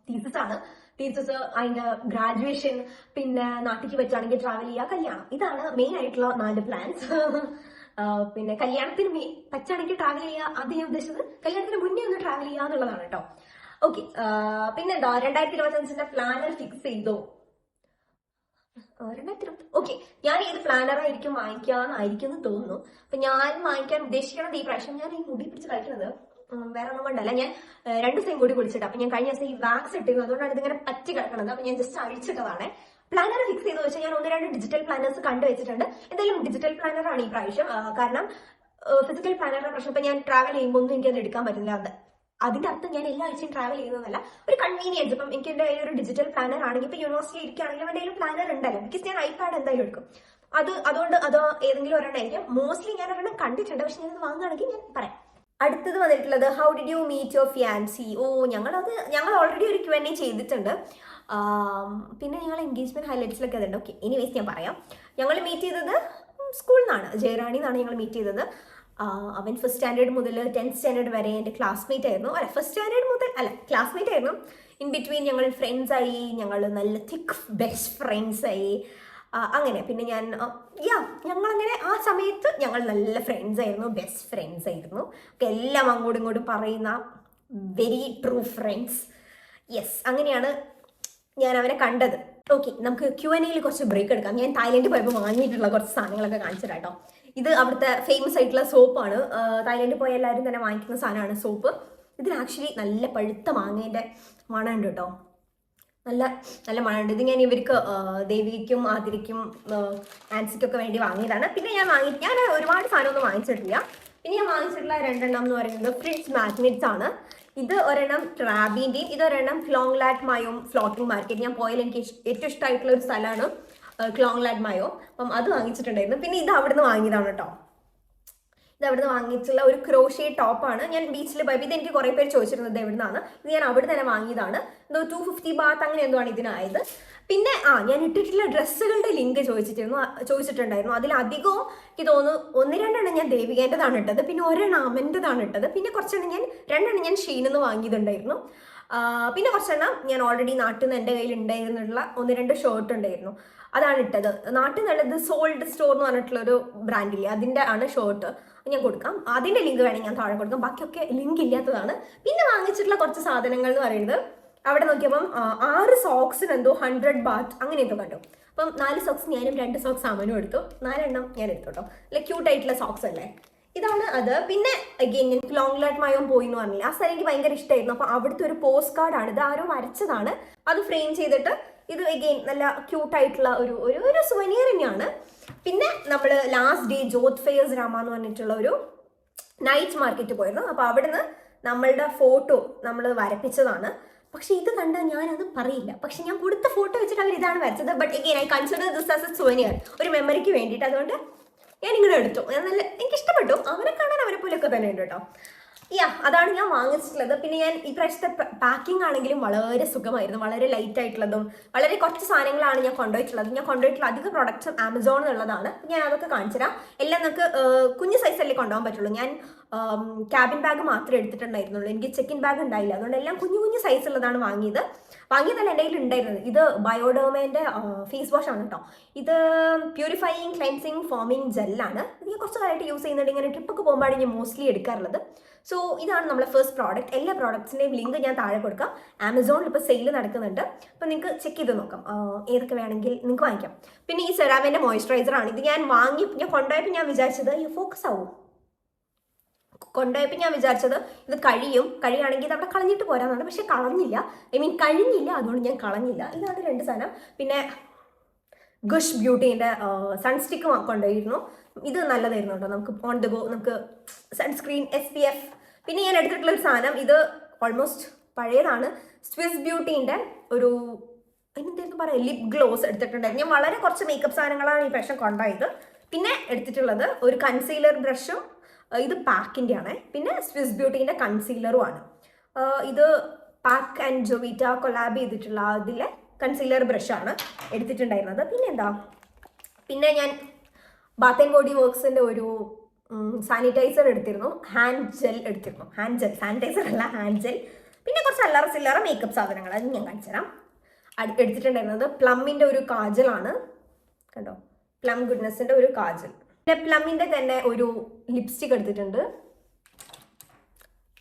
S1: തീസിസ് ആണ്. തീസിസ്, അതിന്റെ ഗ്രാജുവേഷൻ, പിന്നെ നാട്ടിലേക്ക് വെച്ചാണെങ്കിൽ ട്രാവൽ ചെയ്യുക, കല്യാണം. ഇതാണ് മെയിൻ ആയിട്ടുള്ള 4 പ്ലാൻസ്. പിന്നെ കല്യാണത്തിന് പറ്റാണെങ്കിൽ ട്രാവൽ ചെയ്യുക, അത് ഞാൻ ഉദ്ദേശിച്ചത് കല്യാണത്തിന് മുന്നേ ഒന്ന് ട്രാവൽ ചെയ്യുക എന്നുള്ളതാണ് കേട്ടോ. ഓക്കെ, പിന്നെന്താ 2025 പ്ലാനർ ഫിക്സ് ചെയ്തോ? 2020 ഓക്കെ, ഞാൻ ഏത് പ്ലാനർ ആയിരിക്കും വാങ്ങിക്കാന്നായിരിക്കും എന്ന് തോന്നുന്നു. അപ്പൊ ഞാൻ വാങ്ങിക്കാൻ ഉദ്ദേശിക്കുന്നത് ഈ പ്രാവശ്യം ഞാൻ ഈ മുടി പിടിച്ച് കളിക്കുന്നത് വേറെ ഒന്നും കൊണ്ടല്ല. ഞാൻ 2 ദിവസം കൂടി കുളിച്ചിട്ട്, അപ്പൊ ഞാൻ കഴിഞ്ഞ ദിവസം ഈ വാക്സ് ഇട്ടിരുന്നു, അതുകൊണ്ടാണ് ഇതിങ്ങനെ പറ്റി കിടക്കുന്നത്. അപ്പൊ ഞാൻ ജസ്റ്റ് അഴിച്ചിട്ടതാണ്. പ്ലാനർ ഫിക്സ് ചെയ്ത് വെച്ചാൽ ഞാൻ 1-2 ഡിജിറ്റൽ പ്ലാനേഴ്സ് കണ്ടുവച്ചിട്ടുണ്ട്. എന്തായാലും ഡിജിറ്റൽ പ്ലാനർ ആണ് ഈ പ്രാവശ്യം. കാരണം ഫിസിക്കൽ പ്ലാനറിന്റെ പ്രശ്നം ഇപ്പൊ ഞാൻ ട്രാവൽ ചെയ്യുമ്പോൾ ഒന്നും എനിക്കത് എടുക്കാൻ പറ്റില്ല. അതിന്റെ അർത്ഥം ഞാൻ എല്ലാ ആഴ്ചയും ട്രാവൽ ചെയ്യുന്നതല്ല, ഒരു കൺവീനിയൻസ്. ഇപ്പം എനിക്ക് എന്റെ ഒരു ഡിജിറ്റൽ പ്ലാനർ ആണെങ്കിൽ ഇപ്പൊ യൂണിവേഴ്സിറ്റി ഇരിക്കുകയാണെങ്കിലും എന്തെങ്കിലും പ്ലാനർ ഉണ്ടല്ലോ, ബിക്കോസ് ഞാൻ ഐപാഡ് എന്തായാലും എടുക്കും. അതുകൊണ്ട് അത് ഏതെങ്കിലും ഒരെണ്ണം ആയിരിക്കും. മോസ്റ്റ്ലി ഞാൻ ഒരെണ്ണം കണ്ടിട്ടുണ്ട്, പക്ഷെ ഞാനത് വാങ്ങുകയാണെങ്കിൽ ഞാൻ പറയാം. അടുത്തത് വന്നിട്ടുള്ളത് how did you meet your fiancé? ഞങ്ങൾ ഓൾറെഡി ഒരു Q&A ചെയ്തിട്ടുണ്ട്. പിന്നെ ഞങ്ങൾ എൻഗേജ്മെന്റ് ഹൈലൈറ്റ്സിലൊക്കെ അതുണ്ട്. ഓക്കെ, എനിവേസ് ഞാൻ പറയാം. ഞങ്ങൾ മീറ്റ് ചെയ്തത് സ്കൂളിൽ നിന്നാണ്, ജയറാണി എന്നാണ് ഞങ്ങൾ മീറ്റ് ചെയ്തത്. അവൻ 1st സ്റ്റാൻഡേർഡ് മുതൽ 10th സ്റ്റാൻഡേർഡ് വരെ എൻ്റെ ക്ലാസ്മേറ്റ് ആയിരുന്നു. 1st സ്റ്റാൻഡേർഡ് മുതൽ ക്ലാസ്മേറ്റ് ആയിരുന്നു. ഇൻ ബിറ്റ്വീൻ ഞങ്ങൾ ഫ്രണ്ട്സ് ആയി, ഞങ്ങൾ നല്ല തിക്ക് ബെസ്റ്റ് ഫ്രണ്ട്സ് ആയി. അങ്ങനെ പിന്നെ ഞങ്ങളങ്ങനെ ആ സമയത്ത് ഞങ്ങൾ നല്ല ഫ്രണ്ട്സ് ആയിരുന്നു, ബെസ്റ്റ് ഫ്രണ്ട്സ് ആയിരുന്നു. എല്ലാം അങ്ങോട്ടും ഇങ്ങോട്ടും പറയുന്ന വെരി ട്രൂ ഫ്രണ്ട്സ്. യെസ്, അങ്ങനെയാണ് ഞാൻ അവനെ കണ്ടത്. ഓക്കെ, നമുക്ക് Q&Aയിൽ കുറച്ച് ബ്രേക്ക് എടുക്കാം. ഞാൻ തായ്ലൻഡിൽ പോയപ്പോൾ വാങ്ങിയിട്ടുള്ള കുറച്ച് സാധനങ്ങളൊക്കെ കാണിച്ചിട്ടാ കേട്ടോ. ഇത് അവിടുത്തെ ഫേമസ് ആയിട്ടുള്ള സോപ്പാണ്. തായ്ലൻഡിൽ പോയ എല്ലാവരും തന്നെ വാങ്ങിക്കുന്ന സാധനമാണ് സോപ്പ്. ഇതിന് ആക്ച്വലി നല്ല പഴുത്ത മാങ്ങേൻ്റെ മണമുണ്ട് കേട്ടോ, നല്ല നല്ല മണമുണ്ട്. ഇത് ഞാൻ ഇവർക്ക് ദേവിക്കും ആതിരയ്ക്കും ആൻസിക്കൊക്കെ വേണ്ടി വാങ്ങിയതാണ്. പിന്നെ ഞാൻ ഒരുപാട് സാധനമൊന്നും വാങ്ങിച്ചിട്ടില്ല. പിന്നെ ഞാൻ വാങ്ങിച്ചിട്ടുള്ള 2 എണ്ണം എന്ന് പറയുന്നത് ഫ്രിഡ്ജ് മാഗ്നറ്റ്സ് ആണ്. ഇത് ഒരെണ്ണം ട്രാബിൻ്റെയും ഇതൊരെണ്ണം ക്ലോങ് ലാറ്റ് മായും ഫ്ലോട്ടിംഗ് മാർക്കറ്റ്. ഞാൻ പോയാൽ എനിക്ക് ഏറ്റവും ഇഷ്ടമായിട്ടുള്ള ഒരു സ്ഥലമാണ് ക്ലോങ് ലാറ്റ് മായോ. അപ്പം അത് വാങ്ങിച്ചിട്ടുണ്ടായിരുന്നു. പിന്നെ ഇത് അവിടുന്ന് വാങ്ങിയതാണ് കേട്ടോ. ഇത് അവിടുന്ന് വാങ്ങിയിട്ടുള്ള ഒരു ക്രോഷേ ടോപ്പാണ്. ഞാൻ ബീച്ചിൽ പോയപ്പോൾ ഇത് എനിക്ക് കുറേ പേര് ചോദിച്ചിരുന്നത് എവിടുന്നാണ്. ഇത് ഞാൻ അവിടെ തന്നെ വാങ്ങിയതാണ്. എന്തോ 250 ബാത്ത് അങ്ങനെ എന്തോ ആണ് ഇതിനായത്. പിന്നെ ഞാൻ ഇട്ടിട്ടുള്ള ഡ്രസ്സുകളുടെ ലിങ്ക് ചോദിച്ചിട്ടുണ്ടായിരുന്നു. അതിലധികവും എനിക്ക് തോന്നുന്നു 1-2 എണ്ണം ഞാൻ ദേവികേൻ്റെതാണ് ഇട്ടത്, പിന്നെ 1 എണ്ണം അമൻ്റെതാണ് ഇട്ടത്, പിന്നെ 2 എണ്ണം ഞാൻ ഷീനിന്ന് വാങ്ങിയതുണ്ടായിരുന്നു. പിന്നെ കുറച്ചെണ്ണം ഞാൻ ഓൾറെഡി നാട്ടിൽ നിന്ന് എൻ്റെ കയ്യിൽ ഉണ്ടായിരുന്നുള്ള 1-2 ഷർട്ട് ഉണ്ടായിരുന്നു, അതാണ് ഇട്ടത്. നാട്ടിൽ നിന്നുള്ളത് സോൾഡ് സ്റ്റോർ എന്ന് പറഞ്ഞിട്ടുള്ളൊരു ബ്രാൻഡില്ലേ, അതിൻ്റെ ആണ് ഷർട്ട്. ഞാൻ കൊടുക്കാം, അതിൻ്റെ ലിങ്ക് വേണമെങ്കിൽ ഞാൻ താഴെ കൊടുക്കാം. ബാക്കിയൊക്കെ ലിങ്ക് ഇല്ലാത്തതാണ്. പിന്നെ വാങ്ങിച്ചിട്ടുള്ള കുറച്ച് സാധനങ്ങൾ എന്ന് പറയുന്നത് അവിടെ നോക്കിയപ്പം 6 സോക്സിന് എന്തോ 100 ബാത്ത് അങ്ങനെ എന്തോ കണ്ടു. അപ്പം 4 സോക്സ് ഞാനും 2 സോക്സ് അമ്മനും എടുത്തു, 4 എണ്ണം ഞാൻ എടുത്തു കേട്ടോ. അല്ലെ ക്യൂട്ടായിട്ടുള്ള സോക്സ് അല്ലേ, ഇതാണ് അത്. പിന്നെ അഗെയിൻ ഞാൻ ലോങ് ലാറ്റ് മായോം പോയി എന്ന് പറഞ്ഞില്ല, ആ സ്ഥലം എനിക്ക് ഭയങ്കര ഇഷ്ടമായിരുന്നു. അപ്പോൾ അവിടുത്തെ ഒരു പോസ്റ്റ് കാർഡാണ് ഇത്, ആരോ വരച്ചതാണ്. അത് ഫ്രെയിം ചെയ്തിട്ട് ഇത് അഗെയിൻ നല്ല ക്യൂട്ടായിട്ടുള്ള ഒരു സുവനിയർ തന്നെയാണ്. പിന്നെ നമ്മൾ ലാസ്റ്റ് ഡേ ജോത് ഫെയേഴ്സ് രാമ എന്ന് പറഞ്ഞിട്ടുള്ള ഒരു നൈറ്റ് മാർക്കറ്റ് പോയിരുന്നു. അപ്പോൾ അവിടുന്ന് നമ്മളുടെ ഫോട്ടോ നമ്മൾ വരപ്പിച്ചതാണ്. പക്ഷെ ഇത് കണ്ടാൽ ഞാനത് പറയില്ല, പക്ഷെ ഞാൻ കൊടുത്ത ഫോട്ടോ വെച്ചിട്ട് അവർ ഇതാണ് വരച്ചത്. But again I consider this as A souvenir, ഒരു മെമ്മറിക്ക് വേണ്ടിയിട്ട്. അതുകൊണ്ട് ഞാൻ ഇങ്ങനെ എടുത്തു. നല്ല എനിക്ക് ഇഷ്ടപ്പെട്ടു, അവനെ കാണാൻ അവരെ പോലെയൊക്കെ തന്നെ ഉണ്ട് കേട്ടോ. അതാണ് ഞാൻ വാങ്ങിച്ചിട്ടുള്ളത്. പിന്നെ ഞാൻ ഈ പ്രാവശ്യത്തെ പാക്കിംഗ് ആണെങ്കിലും വളരെ സുഖമായിരുന്നു, വളരെ ലൈറ്റ് ആയിട്ടുള്ളതും വളരെ കുറച്ച് സാധനങ്ങളാണ് ഞാൻ കൊണ്ടുപോയിട്ടുള്ളത്. ഞാൻ കൊണ്ടുപോയിട്ടുള്ള അധിക പ്രൊഡക്ട്സും ആമസോണിൽ ഉള്ളതാണ്. ഞാൻ അതൊക്കെ കാണിച്ചു തരാം. എല്ലാം നമുക്ക് കുഞ്ഞു സൈസല്ലേ കൊണ്ടുപോകാൻ പറ്റുള്ളൂ. ഞാൻ ക്യാബിൻ ബാഗ് മാത്രമേ എടുത്തിട്ടുണ്ടായിരുന്നുള്ളൂ, എനിക്ക് ചെക്കിൻ ബാഗ് ഉണ്ടായില്ല. അതുകൊണ്ട് എല്ലാം കുഞ്ഞു കുഞ്ഞു സൈസുള്ളതാണ് വാങ്ങിയത്. വാങ്ങിയതല്ല, എൻ്റെ കയ്യിൽ ഉണ്ടായിരുന്നത്. ഇത് ബയോഡോമേൻ്റെ ഫേസ് വാഷ് ആണ് കേട്ടോ. ഇത് പ്യൂരിഫൈയിങ് ക്ലെൻസിങ് ഫോമിങ് ജെല്ലാണ്. ഇത് ഞാൻ കുറച്ച് കാലമായിട്ട് യൂസ് ചെയ്യുന്നുണ്ട്. ഇങ്ങനെ ട്രിപ്പൊക്കെ പോകുമ്പോഴാണ് ഞാൻ മോസ്റ്റ്ലി എടുക്കാറുള്ളത്. സോ ഇതാണ് നമ്മുടെ ഫസ്റ്റ് പ്രോഡക്റ്റ്. എല്ലാ പ്രോഡക്ട്സിൻ്റെയും ലിങ്ക് ഞാൻ താഴെ കൊടുക്കാം. ആമസോണിൽ ഇപ്പോൾ സെയിൽ നടക്കുന്നുണ്ട്. അപ്പോൾ നിങ്ങൾക്ക് ചെക്ക് ചെയ്ത് നോക്കാം, ഏതൊക്കെ വേണമെങ്കിൽ നിങ്ങൾക്ക് വാങ്ങിക്കാം. പിന്നെ ഈ സെറാവേൻ്റെ മോയ്സ്ചറൈസറാണ്. ഇത് ഞാൻ കൊണ്ടുപോയപ്പോൾ ഞാൻ വിചാരിച്ചത് ഫോക്കസ് ആവും. കൊണ്ടുപോയപ്പോൾ ഞാൻ വിചാരിച്ചത് ഇത് കഴിയുകയാണെങ്കിൽ ഇത് അവിടെ കളഞ്ഞിട്ട് പോരാന്നുണ്ട്. പക്ഷെ കളഞ്ഞില്ല, കഴിഞ്ഞില്ല, അതുകൊണ്ട് ഞാൻ കളഞ്ഞില്ല. ഇതാണ് 2 സാധനം. പിന്നെ ഗുഷ് ബ്യൂട്ടീൻ്റെ സൺസ്റ്റിക്ക് കൊണ്ടുപോയിരുന്നു. ഇത് നല്ലതായിരുന്നു കേട്ടോ. നമുക്ക് ഓൺ ദ ഗോ, നമുക്ക് സൺസ്ക്രീൻ, SPF. പിന്നെ ഞാൻ എടുത്തിട്ടുള്ള ഒരു സാധനം, ഇത് ഓൾമോസ്റ്റ് പഴയതാണ്. സ്വിസ് ബ്യൂട്ടീൻ്റെ ഒരു എന്തായിരുന്നു പറയുക, ലിപ് ഗ്ലോസ് എടുത്തിട്ടുണ്ടായിരുന്നു. ഞാൻ വളരെ കുറച്ച് മേക്കപ്പ് സാധനങ്ങളാണ് ഈ പ്രാവശ്യം കൊണ്ടുപോയത്. പിന്നെ എടുത്തിട്ടുള്ളത് ഒരു കൺസീലർ ബ്രഷും, ഇത് പാക്കിൻ്റെ ആണ്. പിന്നെ സ്വിസ് ബ്യൂട്ടീൻ്റെ കൺസീലറും ആണ്. ഇത് പാക്ക് ആൻഡ് ജോവിറ്റ കൊളാബ് ചെയ്തിട്ടുള്ള അതിലെ കൺസീലർ ബ്രഷാണ് എടുത്തിട്ടുണ്ടായിരുന്നത്. പിന്നെ ഞാൻ ബാത്ത് ആൻഡ് ബോഡി വർക്ക്സിൻ്റെ ഒരു സാനിറ്റൈസർ എടുത്തിരുന്നു. ഹാൻഡ് ജെൽ സാനിറ്റൈസർ അല്ല, ഹാൻഡ് ജെൽ. പിന്നെ കുറച്ച് അല്ലറ ചില്ലറ മേക്കപ്പ് സാധനങ്ങൾ, അത് ഞാൻ കാണിച്ചു തരാം. എടുത്തിട്ടുണ്ടായിരുന്നത് പ്ലമ്മിൻ്റെ ഒരു കാജലാണ് കണ്ടോ, പ്ലം ഗുഡ്നെസ്സിൻ്റെ ഒരു കാജൽ. പിന്നെ പ്ലമ്മിൻ്റെ തന്നെ ഒരു ലിപ്സ്റ്റിക് എടുത്തിട്ടുണ്ട്.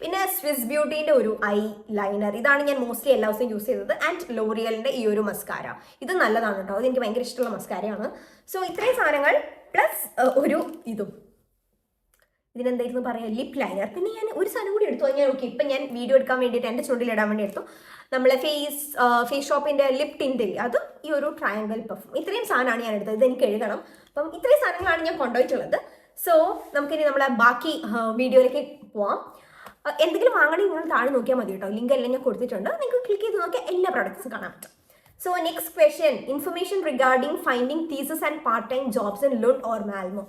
S1: പിന്നെ സ്വിസ് ബ്യൂട്ടീൻ്റെ ഒരു ഐ ലൈനർ, ഇതാണ് ഞാൻ മോസ്റ്റ്ലി എല്ലാ ദിവസവും യൂസ് ചെയ്തത്. ആൻഡ് ലോറിയലിൻ്റെ ഈ ഒരു മസ്കാര, ഇത് നല്ലതാണ് കേട്ടോ, അത് എനിക്ക് ഭയങ്കര ഇഷ്ടമുള്ള മസ്കാരയാണ്. സോ ഇത്രയും സാധനങ്ങൾ പ്ലസ് ഒരു ഇതിനെന്തായിരുന്നു പറയുക, ലിപ് ലൈനർ. പിന്നെ ഞാൻ ഒരു സാധനം കൂടി എടുത്തു. ഞാൻ ഓക്കെ, ഇപ്പം ഞാൻ വീഡിയോ എടുക്കാൻ വേണ്ടിയിട്ട് എൻ്റെ ചുണ്ടിലിടാൻ വേണ്ടി എടുത്തു. നമ്മളെ ഫേസ് ഷോപ്പിൻ്റെ ലിപ് ടിൻറ്റിൽ, അത് ഈ ഒരു ട്രയാങ്കിൾ പെർഫ്യൂം. ഇത്രയും സാധനമാണ് ഞാൻ എടുത്തത്. ഇത് എനിക്ക് എഴുതണം. അപ്പം ഇത്രയും സാധനങ്ങളാണ് ഞാൻ കൊണ്ടുപോയിട്ടുള്ളത്. സോ നമുക്കിനി നമ്മളെ ബാക്കി വീഡിയോയിലേക്ക് പോവാം. എന്തെങ്കിലും വാങ്ങണമെങ്കിൽ നിങ്ങൾ താഴെ നോക്കിയാൽ മതി കേട്ടോ. ലിങ്ക് എല്ലാം ഞാൻ കൊടുത്തിട്ടുണ്ട്. നിങ്ങൾക്ക് ക്ലിക്ക് ചെയ്ത് നോക്കിയാൽ എല്ലാ പ്രോഡക്ട്സും കാണാൻ പറ്റും. So next question, information regarding finding thesis and part time jobs in Lund or Malmo.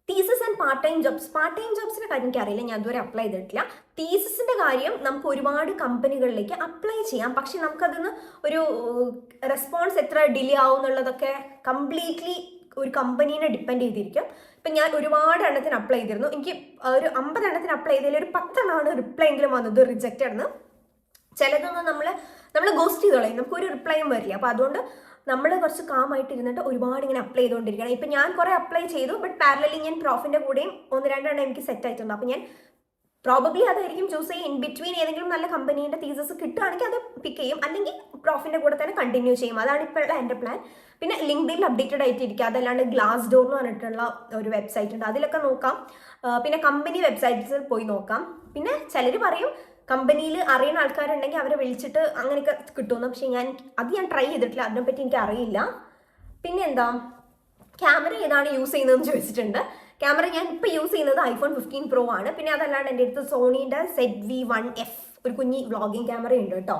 S1: Thesis and part time ജോബ്സിൻ്റെ കാര്യം എനിക്കറിയില്ല, ഞാൻ അതുവരെ അപ്ലൈ ചെയ്തിട്ടില്ല. തീസിസിൻ്റെ കാര്യം നമുക്ക് ഒരുപാട് കമ്പനികളിലേക്ക് അപ്ലൈ ചെയ്യാം. പക്ഷെ നമുക്കതിന് ഒരു റെസ്പോൺസ് എത്ര ഡിലേ ആവും എന്നുള്ളതൊക്കെ കംപ്ലീറ്റ്ലി ഒരു കമ്പനീനെ ഡിപ്പെൻഡ് ചെയ്തിരിക്കും. ഇപ്പം ഞാൻ ഒരുപാട് എണ്ണത്തിന് അപ്ലൈ ചെയ്തിരുന്നു. എനിക്ക് ഒരു 50 എണ്ണത്തിന് അപ്ലൈ ചെയ്തതിൽ ഒരു 10 എണ്ണമാണ് റിപ്ലൈ എങ്കിലും വന്നത് റിജക്റ്റഡ് എന്ന്. ചിലതൊന്നും നമ്മൾ ഗോസ്റ്റ് ചെയ്ത് കളയും, നമുക്ക് ഒരു റിപ്ലൈയും വരില്ല. അപ്പോൾ അതുകൊണ്ട് നമ്മൾ കുറച്ച് കാമായിട്ട് ഇരുന്നിട്ട് ഒരുപാട് ഇങ്ങനെ അപ്ലൈ ചെയ്തുകൊണ്ടിരിക്കണം. ഇപ്പം ഞാൻ കുറേ അപ്ലൈ ചെയ്തു, ബട്ട് പാരലലി ഞാൻ പ്രോഫിൻ്റെ കൂടെയും 1-2 എണ്ണം എനിക്ക് സെറ്റ് ആയിട്ടുണ്ട്. അപ്പോൾ ഞാൻ പ്രോബബ്ലി അതായിരിക്കും ചൂസ് ചെയ്യും. ഇൻ ബിറ്റ്വീൻ ഏതെങ്കിലും നല്ല കമ്പനീൻ്റെ തീസസ് കിട്ടുകയാണെങ്കിൽ അത് പിക്ക് ചെയ്യും, അല്ലെങ്കിൽ പ്രോഫിൻ്റെ കൂടെ തന്നെ കണ്ടിന്യൂ ചെയ്യും. അതാണ് ഇപ്പോഴുള്ള എൻ്റെ പ്ലാൻ. പിന്നെ ലിങ്ക്ഡിനിൽ അപ്ഡേറ്റഡ് ആയിട്ടിരിക്കുക. അതല്ലാണ്ട് ഗ്ലാസ് ഡോർ എന്ന് പറഞ്ഞിട്ടുള്ള ഒരു വെബ്സൈറ്റ് ഉണ്ട്, അതിലൊക്കെ നോക്കാം. പിന്നെ കമ്പനി വെബ്സൈറ്റ്സിൽ പോയി നോക്കാം. പിന്നെ ചിലർ പറയും കമ്പനിയിൽ അറിയുന്ന ആൾക്കാരുണ്ടെങ്കിൽ അവരെ വിളിച്ചിട്ട് അങ്ങനെയൊക്കെ കിട്ടുമെന്ന്. പക്ഷേ ഞാൻ ട്രൈ ചെയ്തിട്ടില്ല, അതിനെപ്പറ്റി എനിക്ക് അറിയില്ല. പിന്നെ എന്താ, ക്യാമറ ഏതാണ് യൂസ് ചെയ്യുന്നതെന്ന് ചോദിച്ചിട്ടുണ്ട്. ക്യാമറ ഞാൻ ഇപ്പോൾ യൂസ് ചെയ്യുന്നത് iPhone 15 Pro ആണ്. പിന്നെ അതല്ലാണ്ട് എൻ്റെ അടുത്ത് സോണീൻ്റെ ZV-1F ഒരു കുഞ്ഞി വ്ളോഗിങ് ക്യാമറ ഉണ്ട് കേട്ടോ.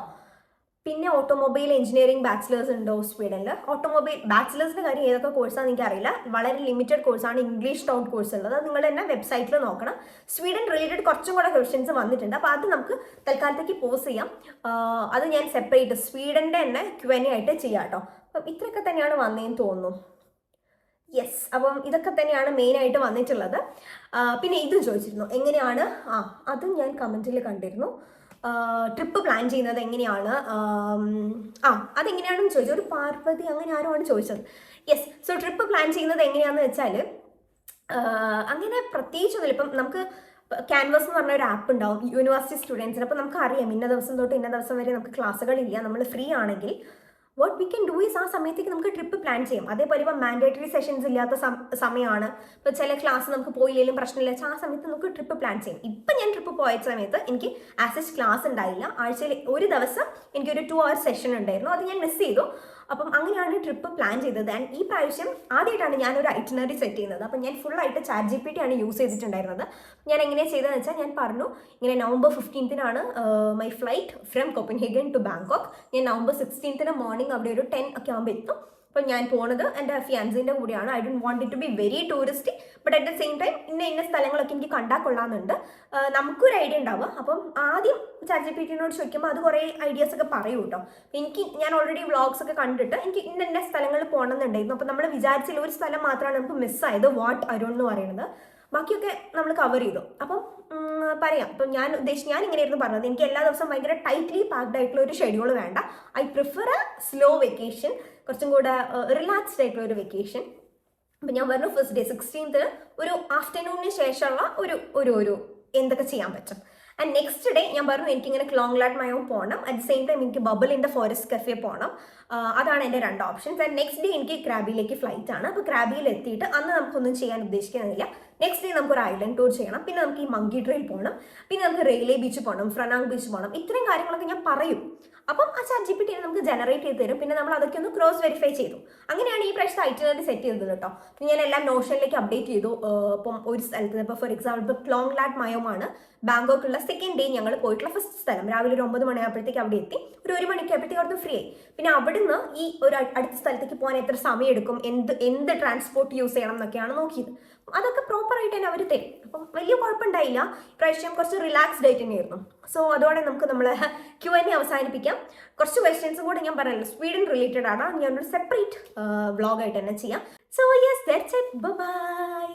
S1: പിന്നെ ഓട്ടോമൊബൈൽ എഞ്ചിനീയറിംഗ് ബാച്ചിലേഴ്സ് ഉണ്ടോ സ്വീഡനിൽ. ഓട്ടോമൊബൈൽ ബാച്ചിലേഴ്സിൻ്റെ കാര്യം ഏതൊക്കെ കോഴ്സാണെന്ന് എനിക്കറിയില്ല. വളരെ ലിമിറ്റഡ് കോഴ്സാണ്, ഇംഗ്ലീഷ് ടൗൺ കോഴ്സ് ഉള്ളത്. അത് നിങ്ങൾ തന്നെ വെബ്സൈറ്റിൽ നോക്കണം. സ്വീഡൻ റിലേറ്റഡ് കുറച്ചും കൂടെ ക്വസ്റ്റ്യൻസ് വന്നിട്ടുണ്ട്. അപ്പോൾ അത് നമുക്ക് തൽക്കാലത്തേക്ക് പോസ് ചെയ്യാം. അത് ഞാൻ സെപ്പറേറ്റ് സ്വീഡൻ്റെ തന്നെ Q&A ആയിട്ട് ചെയ്യാം കേട്ടോ. അപ്പം ഇത്രയൊക്കെ തന്നെയാണ് വന്നതെന്ന് തോന്നുന്നു. യെസ്, അപ്പം ഇതൊക്കെ തന്നെയാണ് മെയിനായിട്ട് വന്നിട്ടുള്ളത്. പിന്നെ ഇത് ചോദിച്ചിരുന്നു എങ്ങനെയാണ്, അതും ഞാൻ കമൻറ്റിൽ കണ്ടിരുന്നു. ട്രിപ്പ് പ്ലാൻ ചെയ്യുന്നത് എങ്ങനെയാണ്, അതെങ്ങനെയാണെന്ന് ചോദിച്ചു. ഒരു പാർവതി അങ്ങനെ ആരോ ആണ് ചോദിച്ചത്. യെസ്, സോ ട്രിപ്പ് പ്ലാൻ ചെയ്യുന്നത് എങ്ങനെയാണെന്ന് വെച്ചാൽ അങ്ങനെ പ്രത്യേകിച്ചൊന്നുമില്ല. ഇപ്പം നമുക്ക് ക്യാൻവാസ് എന്ന് പറഞ്ഞ ഒരു ആപ്പ് ഉണ്ടാവും യൂണിവേഴ്സിറ്റി സ്റ്റുഡൻസിന്. അപ്പോൾ നമുക്ക് അറിയാം ഇന്ന ദിവസം തൊട്ട് ഇന്ന ദിവസം വരെ നമുക്ക് ക്ലാസ്സുകളില്ല. നമ്മൾ ഫ്രീ ആണെങ്കിൽ what we can do is ആ സമയത്തേക്ക് നമുക്ക് ട്രിപ്പ് പ്ലാൻ ചെയ്യാം. അതേപോലെ ഇപ്പം മാൻഡേറ്ററി സെഷൻസ് ഇല്ലാത്ത സമയമാണ്. ഇപ്പോൾ ചില ക്ലാസ് നമുക്ക് പോയില്ലെങ്കിലും പ്രശ്നമില്ല, ആ സമയത്ത് നമുക്ക് ട്രിപ്പ് പ്ലാൻ ചെയ്യാം. ഇപ്പം ഞാൻ ട്രിപ്പ് പോയ സമയത്ത് എനിക്ക് ആസ് ക്ലാസ് ഉണ്ടായില്ല. ആഴ്ചയിൽ ഒരു ദിവസം എനിക്കൊരു 2 hour സെഷൻ ഉണ്ടായിരുന്നു, അത് ഞാൻ മിസ് ചെയ്തു. അപ്പം അങ്ങനെയാണ് ട്രിപ്പ് പ്ലാൻ ചെയ്തത്. ആൻഡ് ഈ പ്രാവശ്യം ആദ്യമായിട്ടാണ് ഞാനൊരു ഐറ്റിനറി സെറ്റ് ചെയ്യുന്നത്. അപ്പം ഞാൻ ഫുള്ളായിട്ട് ChatGPT ആണ് യൂസ് ചെയ്തിട്ടുണ്ടായിരുന്നത്. ഞാൻ എങ്ങനെയാണ് ചെയ്തതെന്ന് വെച്ചാൽ ഞാൻ പറഞ്ഞു ഇങ്ങനെ November 15th my flight from Copenhagen to Bangkok. ഞാൻ November 16th മോർണിംഗ് അവിടെ ഒരു 10 ഒക്കെ ആകുമ്പോൾ എത്തും. അപ്പം ഞാൻ പോണത് എൻ്റെ ഫിയാൻസിൻ്റെ കൂടെയാണ്. I don't want it to be very touristy, but at the same time ഇന്ന സ്ഥലങ്ങളൊക്കെ എനിക്ക് കണ്ടാൽ കൊള്ളാമെന്നുണ്ട്. നമുക്കൊരു ഐഡിയ ഉണ്ടാവുക. അപ്പം ആദ്യം ChatGPT-നോട് ചോദിക്കുമ്പോൾ അത് കുറേ ഐഡിയാസ് ഒക്കെ പറയൂ കേട്ടോ. ഞാൻ ഓൾറെഡി വ്ളോഗ്സ് ഒക്കെ കണ്ടിട്ട് എനിക്ക് ഇന്ന സ്ഥലങ്ങളിൽ പോകണമെന്നുണ്ടായിരുന്നു. അപ്പം നമ്മൾ വിചാരിച്ചില്ല, ഒരു സ്ഥലം മാത്രമാണ് നമുക്ക് മിസ്സായത്, വാട്ട് അരുൺ എന്ന് പറയുന്നത്. ബാക്കിയൊക്കെ നമ്മൾ കവർ ചെയ്തു. അപ്പം പറയാം. ഇപ്പം ഞാൻ ഇങ്ങനെയായിരുന്നു പറഞ്ഞത്, എനിക്ക് എല്ലാ ദിവസവും ഭയങ്കര ടൈറ്റ്ലി പാക്ഡ് ആയിട്ടുള്ള ഒരു ഷെഡ്യൂൾ വേണ്ട. I prefer A slow vacation, കുറച്ചും കൂടെ റിലാക്സ്ഡ് ആയിട്ടുള്ള ഒരു വെക്കേഷൻ. അപ്പം ഞാൻ പറഞ്ഞു ഫസ്റ്റ് ഡേ 16th ഒരു ആഫ്റ്റർനൂണിന് ശേഷമുള്ള ഒരു എന്തൊക്കെ ചെയ്യാൻ പറ്റും. ആൻഡ് നെക്സ്റ്റ് ഡേ ഞാൻ പറഞ്ഞു എനിക്കിങ്ങനെ ക്ലോങ്ലാട്ട് മയോ പോകണം, അറ്റ് ദ സെയിം ടൈം എനിക്ക് bubble in the forest cafe പോകണം. അതാണ് എൻ്റെ 2 ഓപ്ഷൻസ്. ആൻഡ് നെക്സ്റ്റ് ഡേ എനിക്ക് ക്രാബിയിലേക്ക് ഫ്ലൈറ്റ് ആണ്. അപ്പോൾ ക്രാബിയിൽ എത്തിയിട്ട് അന്ന് നമുക്കൊന്നും ചെയ്യാൻ ഉദ്ദേശിക്കുന്നില്ല. നെക്സ്റ്റ് ഡേ നമുക്കൊരു ഐലൻഡ് ടൂർ ചെയ്യണം, പിന്നെ നമുക്ക് ഈ മങ്കി ട്രെയിൽ പോകണം, പിന്നെ നമുക്ക് റെയിലേ ബീച്ച് പോകണം, ഫ്രനാങ് ബീച്ച് പോകണം. ഇത്രയും കാര്യങ്ങളൊക്കെ ഞാൻ പറയും. അപ്പം ആ ChatGPT നമുക്ക് ജനറേറ്റ് ചെയ്ത് തരും. പിന്നെ നമ്മൾ അതൊക്കെ ഒന്ന് ക്രോസ് വെരിഫൈ ചെയ്തു. അങ്ങനെയാണ് ഈ പ്രാവശ്യത്തെ ഐറ്റിനറി സെറ്റ് ചെയ്തത് കേട്ടോ. ഞാൻ എല്ലാം നോഷനിലേക്ക് അപ്ഡേറ്റ് ചെയ്തു. ഇപ്പം ഒരു സ്ഥലത്ത് ഇപ്പോൾ ഫോർ എക്സാമ്പിൾ ഇപ്പോൾ ക്ലോങ്ലാട്ട് മയോമാണ് ബാങ്കോക്കുള്ള സെക്കൻഡ് ഡേ ഞങ്ങൾ പോയിട്ടുള്ള ഫസ്റ്റ് സ്ഥലം. രാവിലെ ഒരു 9 മണിയാകുമ്പോഴത്തേക്ക് അവിടെ എത്തി. ഒരു 1 മണിക്കാകുമ്പോഴത്തേക്ക് അവിടുന്ന് ഫ്രീ ആയി. പിന്നെ അവിടുന്ന് ഈ ഒരു അടുത്ത സ്ഥലത്തേക്ക് പോകാൻ എത്ര സമയം എടുക്കും, എന്ത് ട്രാൻസ്പോർട്ട് യൂസ് ചെയ്യണം എന്നൊക്കെയാണ് നോക്കിയത്. അതൊക്കെ പ്രോപ്പറായിട്ട് തന്നെ അവർ തരും. അപ്പം വലിയ കുഴപ്പമുണ്ടായില്ല. ഇപ്രാവശ്യം കുറച്ച് റിലാക്സ്ഡ് ആയിട്ട് തന്നെയായിരുന്നു. സോ അതോടെ നമുക്ക് നമ്മൾ Q&A അവസാനിപ്പിക്കാം. കുറച്ച് ക്വസ്റ്റ്യൻസും കൂടെ ഞാൻ പറഞ്ഞല്ലോ സ്വീഡൻ റിലേറ്റഡ് ആണ്. ഞാനൊരു സെപ്പറേറ്റ് വ്ളോഗായിട്ട് തന്നെ ചെയ്യാം. So yes, that's it. By.